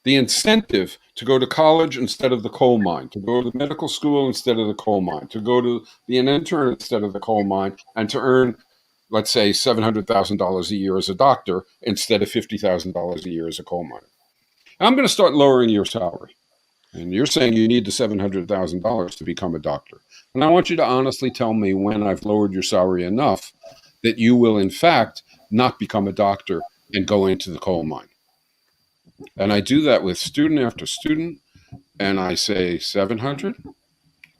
[SPEAKER 2] The incentive to go to college instead of the coal mine, to go to medical school instead of the coal mine, to go to be an intern instead of the coal mine, and to earn, let's say, $700,000 a year as a doctor instead of $50,000 a year as a coal miner. I'm going to start lowering your salary. And you're saying you need the $700,000 to become a doctor. And I want you to honestly tell me when I've lowered your salary enough that you will, in fact, not become a doctor and go into the coal mine. And I do that with student after student. And I say 700,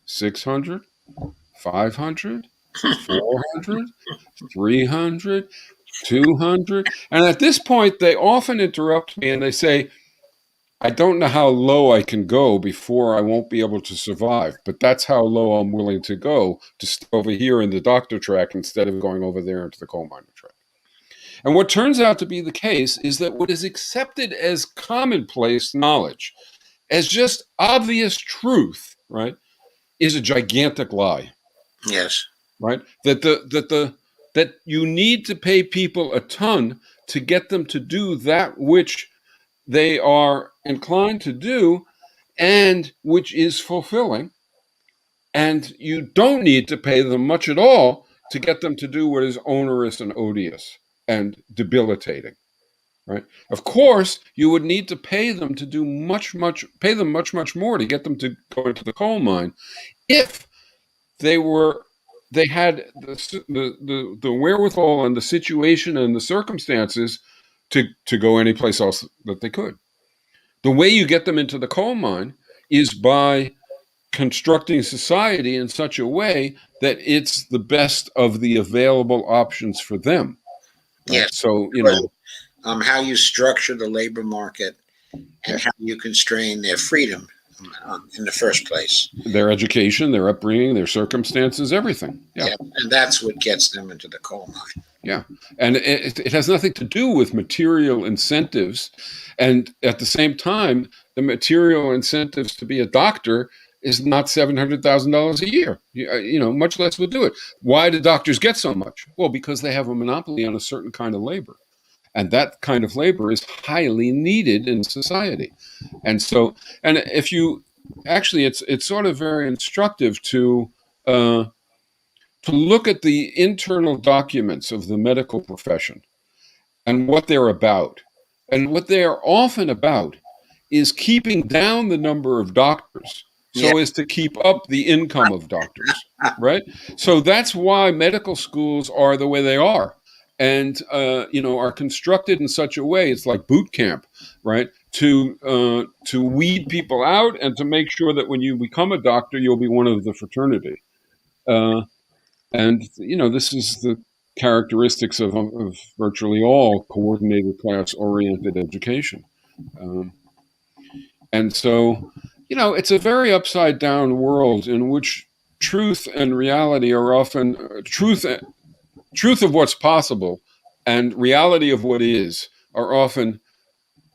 [SPEAKER 2] 600, 500, 400, 300, 200. And at this point, they often interrupt me and they say, I don't know how low I can go before I won't be able to survive, but that's how low I'm willing to go to stay over here in the doctor track instead of going over there into the coal miner track. And what turns out to be the case is that what is accepted as commonplace knowledge, as just obvious truth, right, is a gigantic lie.
[SPEAKER 1] Yes.
[SPEAKER 2] Right? That you need to pay people a ton to get them to do that which they are inclined to do and which is fulfilling. And you don't need to pay them much at all to get them to do what is onerous and odious and debilitating. Right? Of course, you would need to pay them to do much more to get them to go into the coal mine if they had the wherewithal and the situation and the circumstances to go anyplace else that they could. The way you get them into the coal mine is by constructing society in such a way that it's the best of the available options for them. Right?
[SPEAKER 1] Yes.
[SPEAKER 2] So,
[SPEAKER 1] how you structure the labor market and how you constrain their freedom in the first place.
[SPEAKER 2] Their education, their upbringing, their circumstances, everything. Yeah.
[SPEAKER 1] And that's what gets them into the coal mine.
[SPEAKER 2] Yeah. And it has nothing to do with material incentives. And at the same time, the material incentives to be a doctor is not $700,000 a year. Much less will do it. Why do doctors get so much? Well, because they have a monopoly on a certain kind of labor. And that kind of labor is highly needed in society. And so, and if you actually, it's sort of very instructive to look at the internal documents of the medical profession and what they're about. And what they are often about is keeping down the number of doctors so as to keep up the income of doctors, right? So that's why medical schools are the way they are. And are constructed in such a way, it's like boot camp, right? To weed people out and to make sure that when you become a doctor, you'll be one of the fraternity. And this is the characteristics of virtually all coordinated class-oriented education. And so, it's a very upside-down world in which truth and reality are often truth of what's possible and reality of what is are often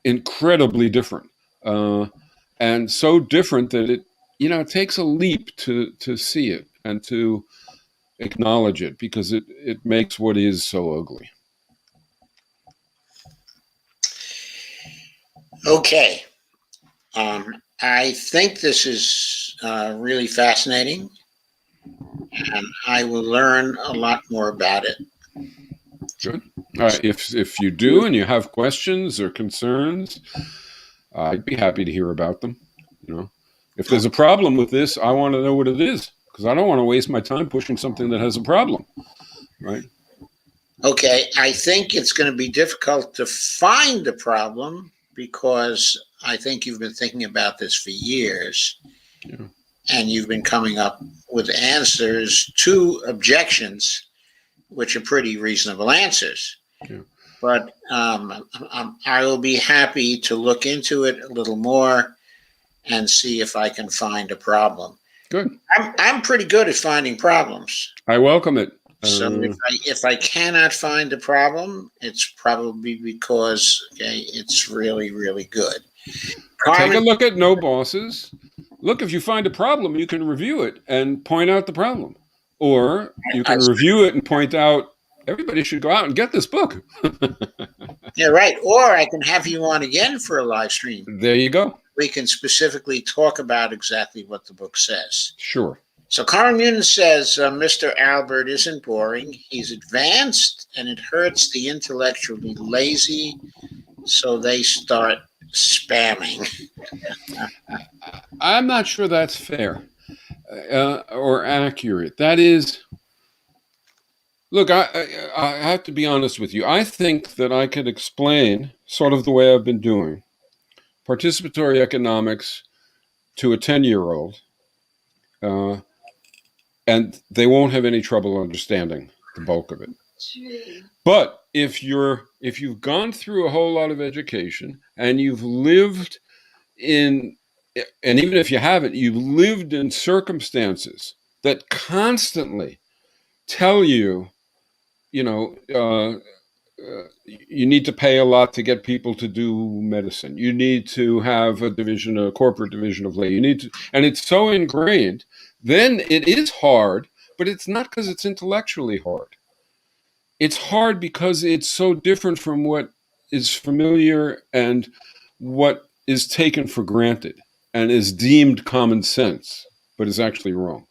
[SPEAKER 2] incredibly different, and so different that it takes a leap to see it and to acknowledge it, because it makes what is so ugly.
[SPEAKER 1] Okay. I think this is really fascinating, and I will learn a lot more about it.
[SPEAKER 2] Good. If you do and you have questions or concerns, I'd be happy to hear about them. If there's a problem with this, I want to know what it is, because I don't want to waste my time pushing something that has a problem, right?
[SPEAKER 1] Okay, I think it's going to be difficult to find the problem, because I think you've been thinking about this for years, and you've been coming up with answers to objections, which are pretty reasonable answers. Yeah. But I will be happy to look into it a little more and see if I can find a problem.
[SPEAKER 2] Good.
[SPEAKER 1] I'm pretty good at finding problems.
[SPEAKER 2] I welcome it.
[SPEAKER 1] So if I cannot find a problem, it's probably because it's really, really good.
[SPEAKER 2] Take a
[SPEAKER 1] Carmen,
[SPEAKER 2] look at No Bosses. Look, if you find a problem, you can review it and point out the problem. Or you
[SPEAKER 1] I,
[SPEAKER 2] can review it and point out everybody should go out and get this book.
[SPEAKER 1] yeah, right. Or I can have you on again for a live stream.
[SPEAKER 2] There you go.
[SPEAKER 1] We can specifically talk about exactly what the book says.
[SPEAKER 2] Sure.
[SPEAKER 1] So Carl Munin says Mr. Albert isn't boring. He's advanced, and it hurts the intellectually lazy, so they start spamming.
[SPEAKER 2] I'm not sure that's fair or accurate. That is, look, I have to be honest with you. I think that I could explain sort of the way I've been doing participatory economics to a 10-year-old, and they won't have any trouble understanding the bulk of it. But if you've gone through a whole lot of education and you've lived in, and even if you haven't, you've lived in circumstances that constantly tell you, you need to pay a lot to get people to do medicine. You need to have a corporate division of labor. You need to, and it's so ingrained. Then it is hard, but it's not because it's intellectually hard. It's hard because it's so different from what is familiar and what is taken for granted and is deemed common sense, but is actually wrong.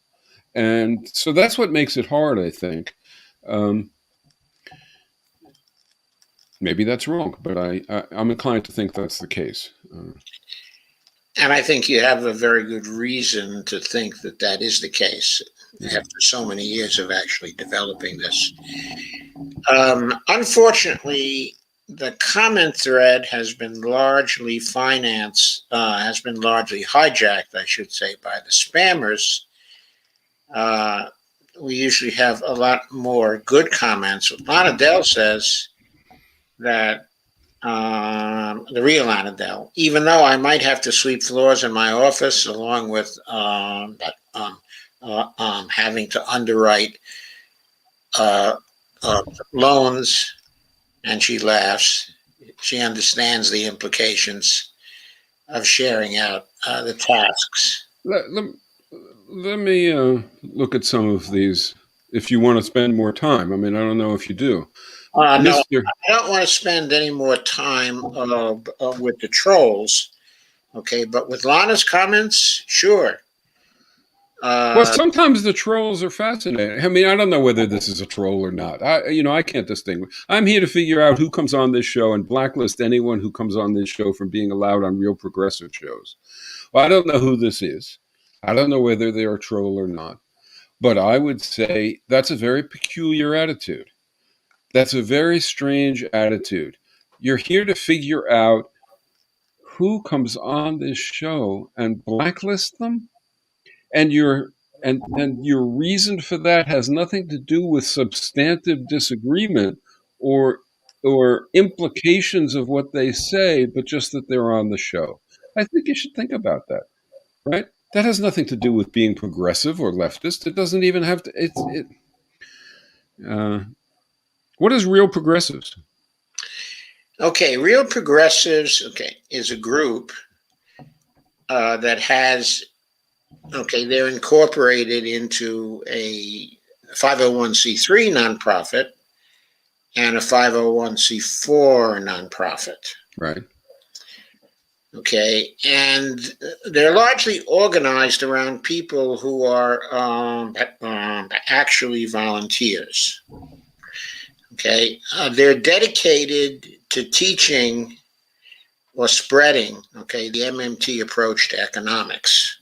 [SPEAKER 2] And so that's what makes it hard, I think. Maybe that's wrong, but I'm inclined to think that's the case.
[SPEAKER 1] And I think you have a very good reason to think that that is the case after so many years of actually developing this. Unfortunately, the comment thread has been largely hijacked, I should say, by the spammers. We usually have a lot more good comments. Lana Dell says that the real Lana Dell, even though I might have to sweep floors in my office along with having to underwrite loans, and she laughs. She understands the implications of sharing out the tasks.
[SPEAKER 2] Let me look at some of these if you want to spend more time. I mean, I don't know if you do.
[SPEAKER 1] No, I don't want to spend any more time with the trolls. Okay, but with Lana's comments, sure.
[SPEAKER 2] Well, sometimes the trolls are fascinating. I mean, I don't know whether this is a troll or not. I can't distinguish. I'm here to figure out who comes on this show and blacklist anyone who comes on this show from being allowed on real progressive shows. Well, I don't know who this is. I don't know whether they're a troll or not. But I would say that's a very peculiar attitude. That's a very strange attitude. You're here to figure out who comes on this show and blacklist them, and your reason for that has nothing to do with substantive disagreement or implications of what they say, but just that they're on the show. I think you should think about that, right? That has nothing to do with being progressive or leftist. It doesn't even have to. What is real progressives?
[SPEAKER 1] Okay, Real Progressives, is a group that has, they're incorporated into a 501c3 nonprofit and a 501c4 nonprofit.
[SPEAKER 2] Right.
[SPEAKER 1] Okay, and they're largely organized around people who are actually volunteers. Okay, they're dedicated to teaching or spreading, the MMT approach to economics,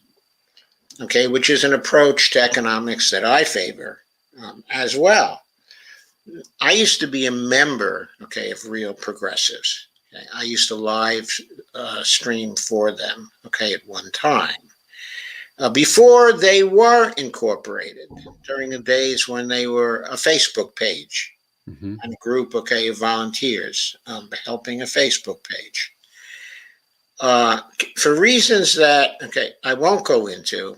[SPEAKER 1] which is an approach to economics that I favor as well. I used to be a member, of Real Progressives. I used to live stream for them, at one time. Before they were incorporated, during the days when they were a Facebook page.
[SPEAKER 2] Mm-hmm.
[SPEAKER 1] And a group, of volunteers helping a Facebook page. For reasons that, I won't go into,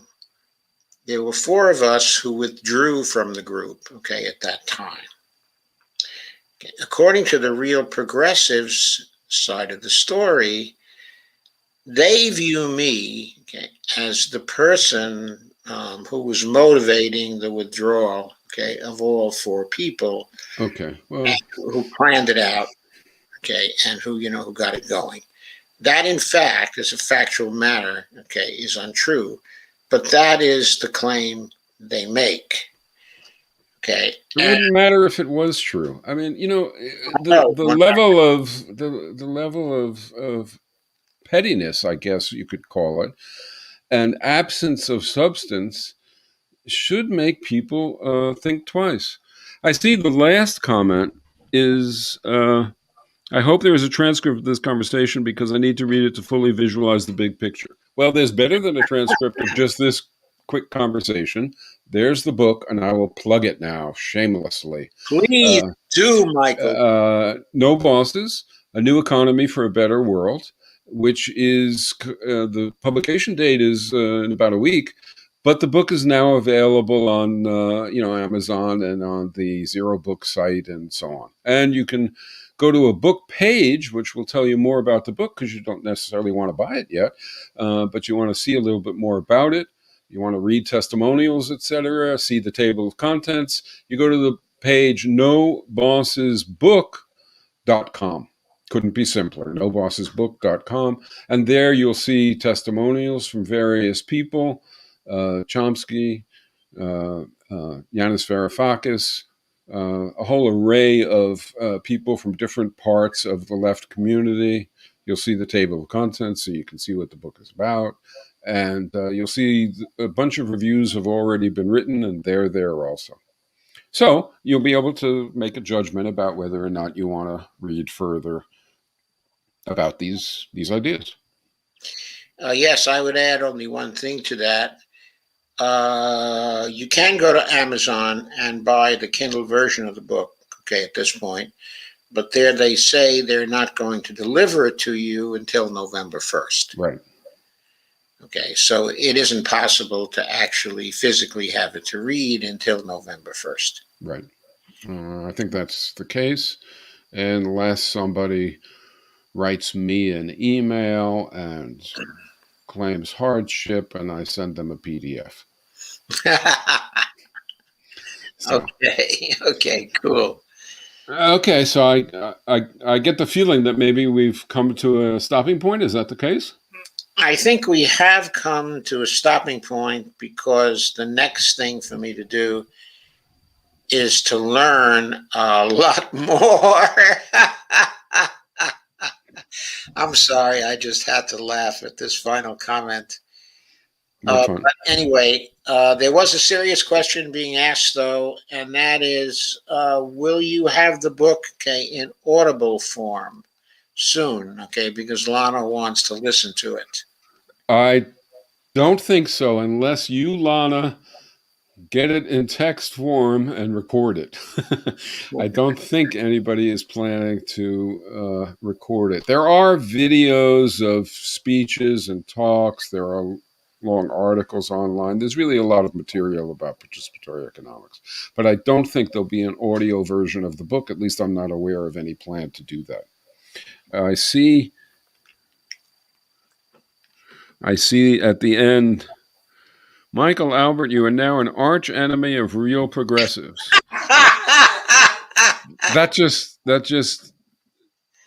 [SPEAKER 1] there were four of us who withdrew from the group, okay, at that time. Okay. According to the Real Progressives side of the story, they view me, okay, as the person who was motivating the withdrawal, okay, of all four people.
[SPEAKER 2] Okay. Well,
[SPEAKER 1] who planned it out, okay, and who got it going. That, in fact, as a factual matter, okay, is untrue, but that is the claim they make. Okay.
[SPEAKER 2] it wouldn't matter if it was true. I mean,
[SPEAKER 1] Oh,
[SPEAKER 2] the level of the level of pettiness, I guess you could call it, and absence of substance should make people think twice. I see the last comment is I hope there is a transcript of this conversation because I need to read it to fully visualize the big picture. Well, there's better than a transcript of just this quick conversation. There's the book, and I will plug it now shamelessly.
[SPEAKER 1] please do, Michael.
[SPEAKER 2] No Bosses, A New Economy for a Better World, which is the publication date is in about a week, but the book is now available on Amazon and on the Zero Book site and so on. And you can go to a book page, which will tell you more about the book because you don't necessarily want to buy it yet, but you want to see a little bit more about it. You want to read testimonials, etc., see the table of contents. You go to the page nobossesbook.com. Couldn't be simpler, nobossesbook.com. And there you'll see testimonials from various people, Chomsky, Yanis Varoufakis, a whole array of people from different parts of the left community. You'll see the table of contents so you can see what the book is about. And you'll see a bunch of reviews have already been written, and they're there also. So you'll be able to make a judgment about whether or not you want to read further about these ideas.
[SPEAKER 1] Yes, I would add only one thing to that. You can go to Amazon and buy the Kindle version of the book, okay, at this point. But there they say they're not going to deliver it to you until November 1st.
[SPEAKER 2] Right.
[SPEAKER 1] Okay, so it isn't possible to actually physically have it to read until November 1st.
[SPEAKER 2] Right. I think that's the case. And unless somebody writes me an email and claims hardship and I send them a PDF. So.
[SPEAKER 1] Okay, cool.
[SPEAKER 2] Okay, so I get the feeling that maybe we've come to a stopping point. Is that the case?
[SPEAKER 1] I think we have come to a stopping point because the next thing for me to do is to learn a lot more. I'm sorry, I just had to laugh at this final comment. But anyway, there was a serious question being asked, though, and that is, will you have the book, okay, in Audible form soon, okay, because Lana wants to listen to it.
[SPEAKER 2] I don't think so, unless you, Lana, get it in text form and record it. I don't think anybody is planning to record it. There are videos of speeches and talks. There are long articles online. There's really a lot of material about participatory economics. But I don't think there'll be an audio version of the book. At least I'm not aware of any plan to do that. I see at the end, Michael Albert, you are now an arch enemy of real progressives. That just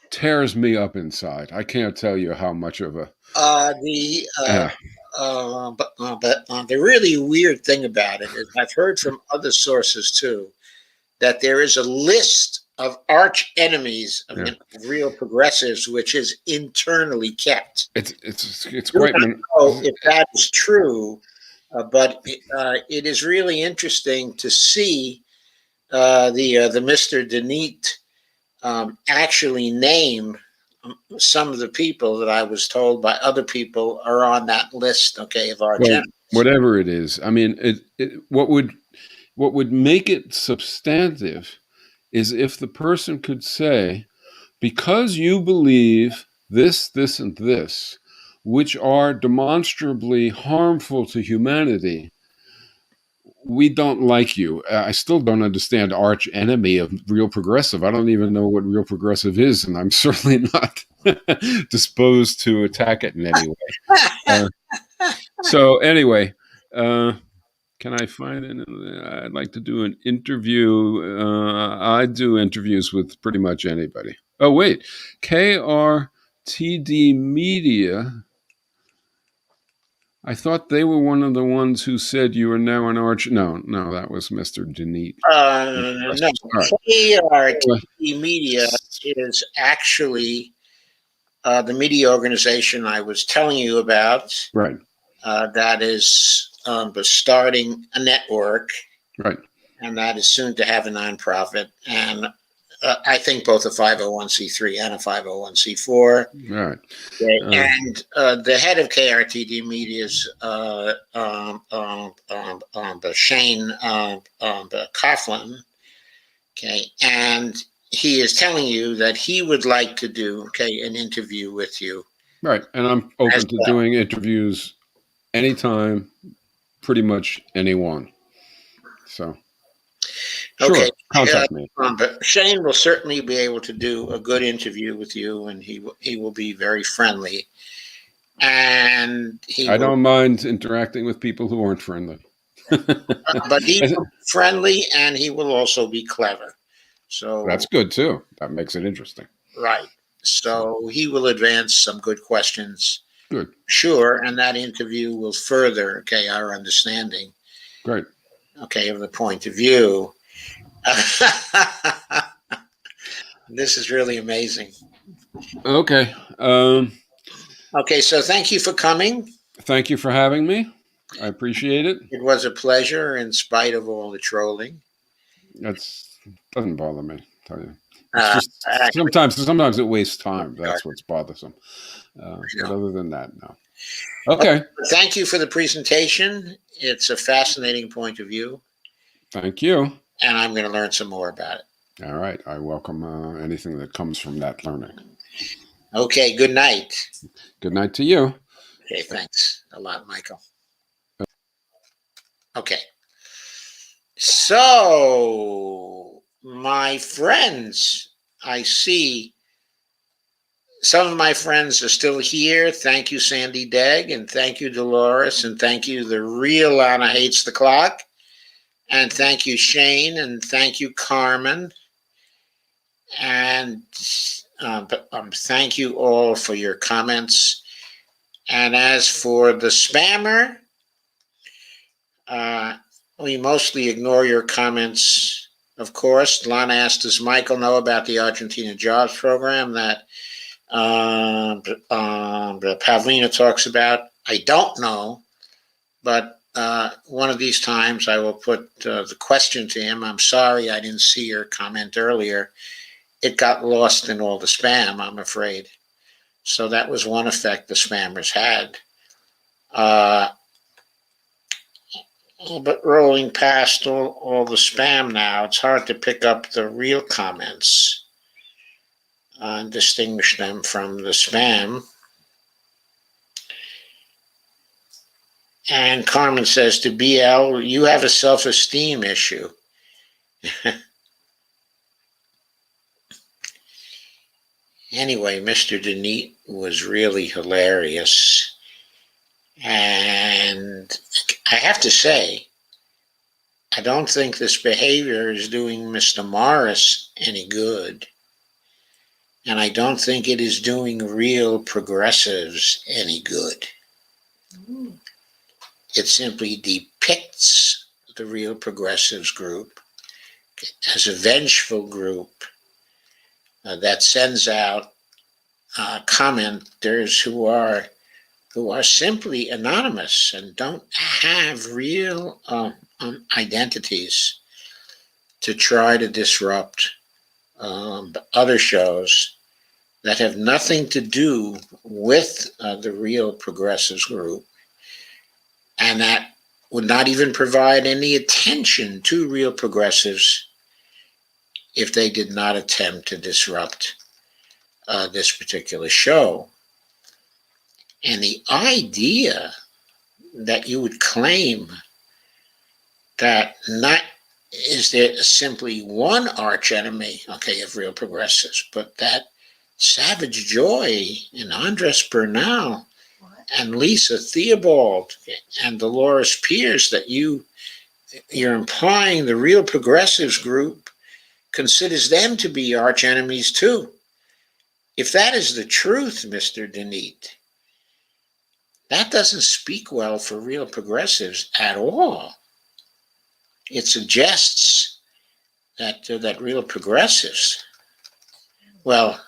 [SPEAKER 2] tears me up inside. I can't tell you how much of a
[SPEAKER 1] the really weird thing about it is I've heard from other sources too that there is a list of arch enemies of real progressives, which is internally kept.
[SPEAKER 2] It's quite.
[SPEAKER 1] I don't know if that is true, but it is really interesting to see the Mr. Denit actually name some of the people that I was told by other people are on that list, okay, of arch enemies.
[SPEAKER 2] Whatever it is, I mean, what would make it substantive is if the person could say, because you believe this, this, and this, which are demonstrably harmful to humanity, we don't like you. I still don't understand arch enemy of Real Progressive. I don't even know what Real Progressive is, and I'm certainly not disposed to attack it in any way. So anyway, can I find it? I'd like to do an interview. I do interviews with pretty much anybody. Oh, wait. KRTD Media. I thought they were one of the ones who said you are now an arch. No, that was Mr. Denise.
[SPEAKER 1] No,
[SPEAKER 2] All
[SPEAKER 1] KRTD Media is actually the media organization I was telling you about.
[SPEAKER 2] right.
[SPEAKER 1] That is starting a network,
[SPEAKER 2] Right.
[SPEAKER 1] and that is soon to have a nonprofit. And I think both a 501c3 and a 501c4.
[SPEAKER 2] Right.
[SPEAKER 1] And the head of KRTD Media is Shane Coughlin. Okay, and he is telling you that he would like to do an interview with you.
[SPEAKER 2] Right, and I'm open to doing interviews anytime, pretty much anyone. So, sure, contact me.
[SPEAKER 1] But Shane will certainly be able to do a good interview with you, and he will be very friendly. And
[SPEAKER 2] I don't mind interacting with people who aren't friendly.
[SPEAKER 1] But he will be friendly, and he will also be clever. So
[SPEAKER 2] that's good too. That makes it interesting.
[SPEAKER 1] Right. So he will advance some good questions.
[SPEAKER 2] Good.
[SPEAKER 1] Sure, and that interview will further our understanding.
[SPEAKER 2] Great.
[SPEAKER 1] Of the point of view. This is really amazing.
[SPEAKER 2] Okay.
[SPEAKER 1] Okay, so thank you for coming.
[SPEAKER 2] Thank you for having me. I appreciate it.
[SPEAKER 1] It was a pleasure in spite of all the trolling.
[SPEAKER 2] Doesn't bother me, tell you. It's just sometimes it wastes time. That's what's bothersome. But other than that, no. Okay.
[SPEAKER 1] Thank you for the presentation. It's a fascinating point of view.
[SPEAKER 2] Thank you.
[SPEAKER 1] And I'm going to learn some more about it.
[SPEAKER 2] All right. I welcome anything that comes from that learning.
[SPEAKER 1] Okay. Good night.
[SPEAKER 2] Good night to you.
[SPEAKER 1] Okay. Thanks a lot, Michael. Okay. So, my friends, I see some of my friends are still here. Thank you, Sandy Degg, and thank you, Dolores, and thank you, the real Anna Hates the Clock, and thank you, Shane, and thank you, Carmen, and thank you all for your comments. And as for the spammer, we mostly ignore your comments, of course. Lana asked, does Michael know about the Argentina Jobs Program that Pavlina talks about? I don't know, but one of these times I will put the question to him. I'm sorry I didn't see your comment earlier. It got lost in all the spam, I'm afraid. So that was one effect the spammers had. But rolling past all the spam now, it's hard to pick up the real comments and distinguish them from the spam. And Carmen says to BL, you have a self-esteem issue. Anyway, Mr. Denise was really hilarious. And I have to say, I don't think this behavior is doing Mr. Morris any good. And I don't think it is doing real progressives any good. It simply depicts the real progressives group as a vengeful group that sends out commenters who are simply anonymous and don't have real identities to try to disrupt other shows that have nothing to do with the real progressives group, and that would not even provide any attention to real progressives if they did not attempt to disrupt this particular show. And the idea that you would claim that not is there simply one arch enemy, okay, of real progressives, but that Savage Joy and Andres Bernal and Lisa Theobald and Dolores Pierce, that you're implying the real progressives group considers them to be arch enemies too. If that is the truth, Mr. Denete, that doesn't speak well for real progressives at all. It suggests that real progressives, well,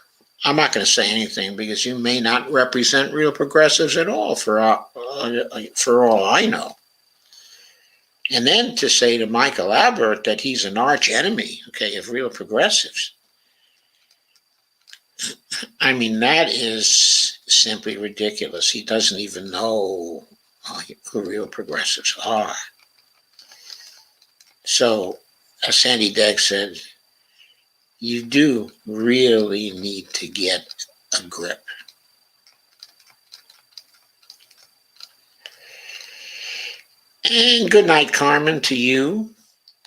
[SPEAKER 1] I'm not going to say anything because you may not represent real progressives at all for all I know. And then to say to Michael Albert that he's an arch enemy, okay, of real progressives. I mean, that is simply ridiculous. He doesn't even know who real progressives are. So, as Sandy Degg said, you do really need to get a grip. And good night, Carmen, to you.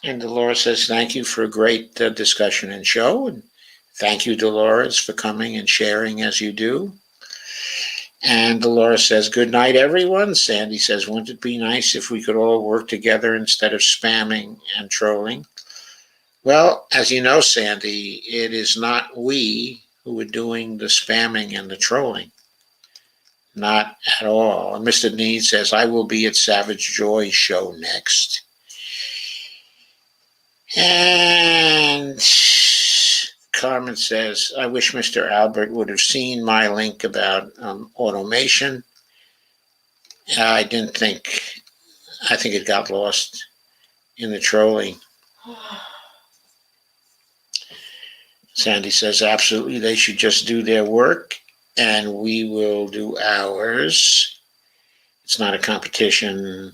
[SPEAKER 1] And Dolores says, thank you for a great discussion and show. And thank you, Dolores, for coming and sharing as you do. And Dolores says, good night, everyone. Sandy says, wouldn't it be nice if we could all work together instead of spamming and trolling? Well, as you know, Sandy, it is not we who are doing the spamming and the trolling. Not at all. And Mr. Need says, I will be at Savage Joy's show next. And Carmen says, I wish Mr. Albert would have seen my link about automation. I think it got lost in the trolling. Sandy says, absolutely, they should just do their work and we will do ours. It's not a competition.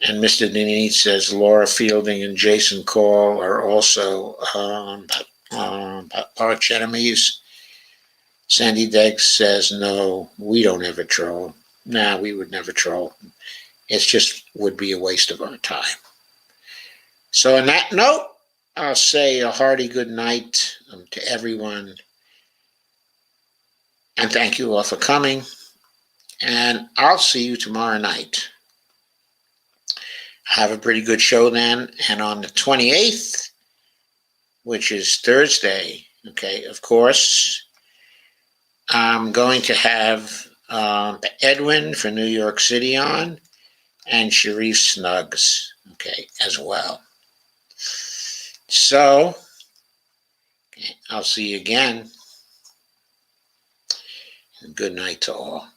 [SPEAKER 1] And Mr. Denise says, Laura Fielding and Jason Call are also arch enemies. Sandy Degg says, no, we don't ever troll. Nah, we would never troll. It just would be a waste of our time. So on that note, I'll say a hearty good night to everyone. And thank you all for coming. And I'll see you tomorrow night. Have a pretty good show then. And on the 28th, which is Thursday, okay, of course, I'm going to have Edwin for New York City on and Sharif Snuggs, okay, as well. So, okay, I'll see you again. And good night to all.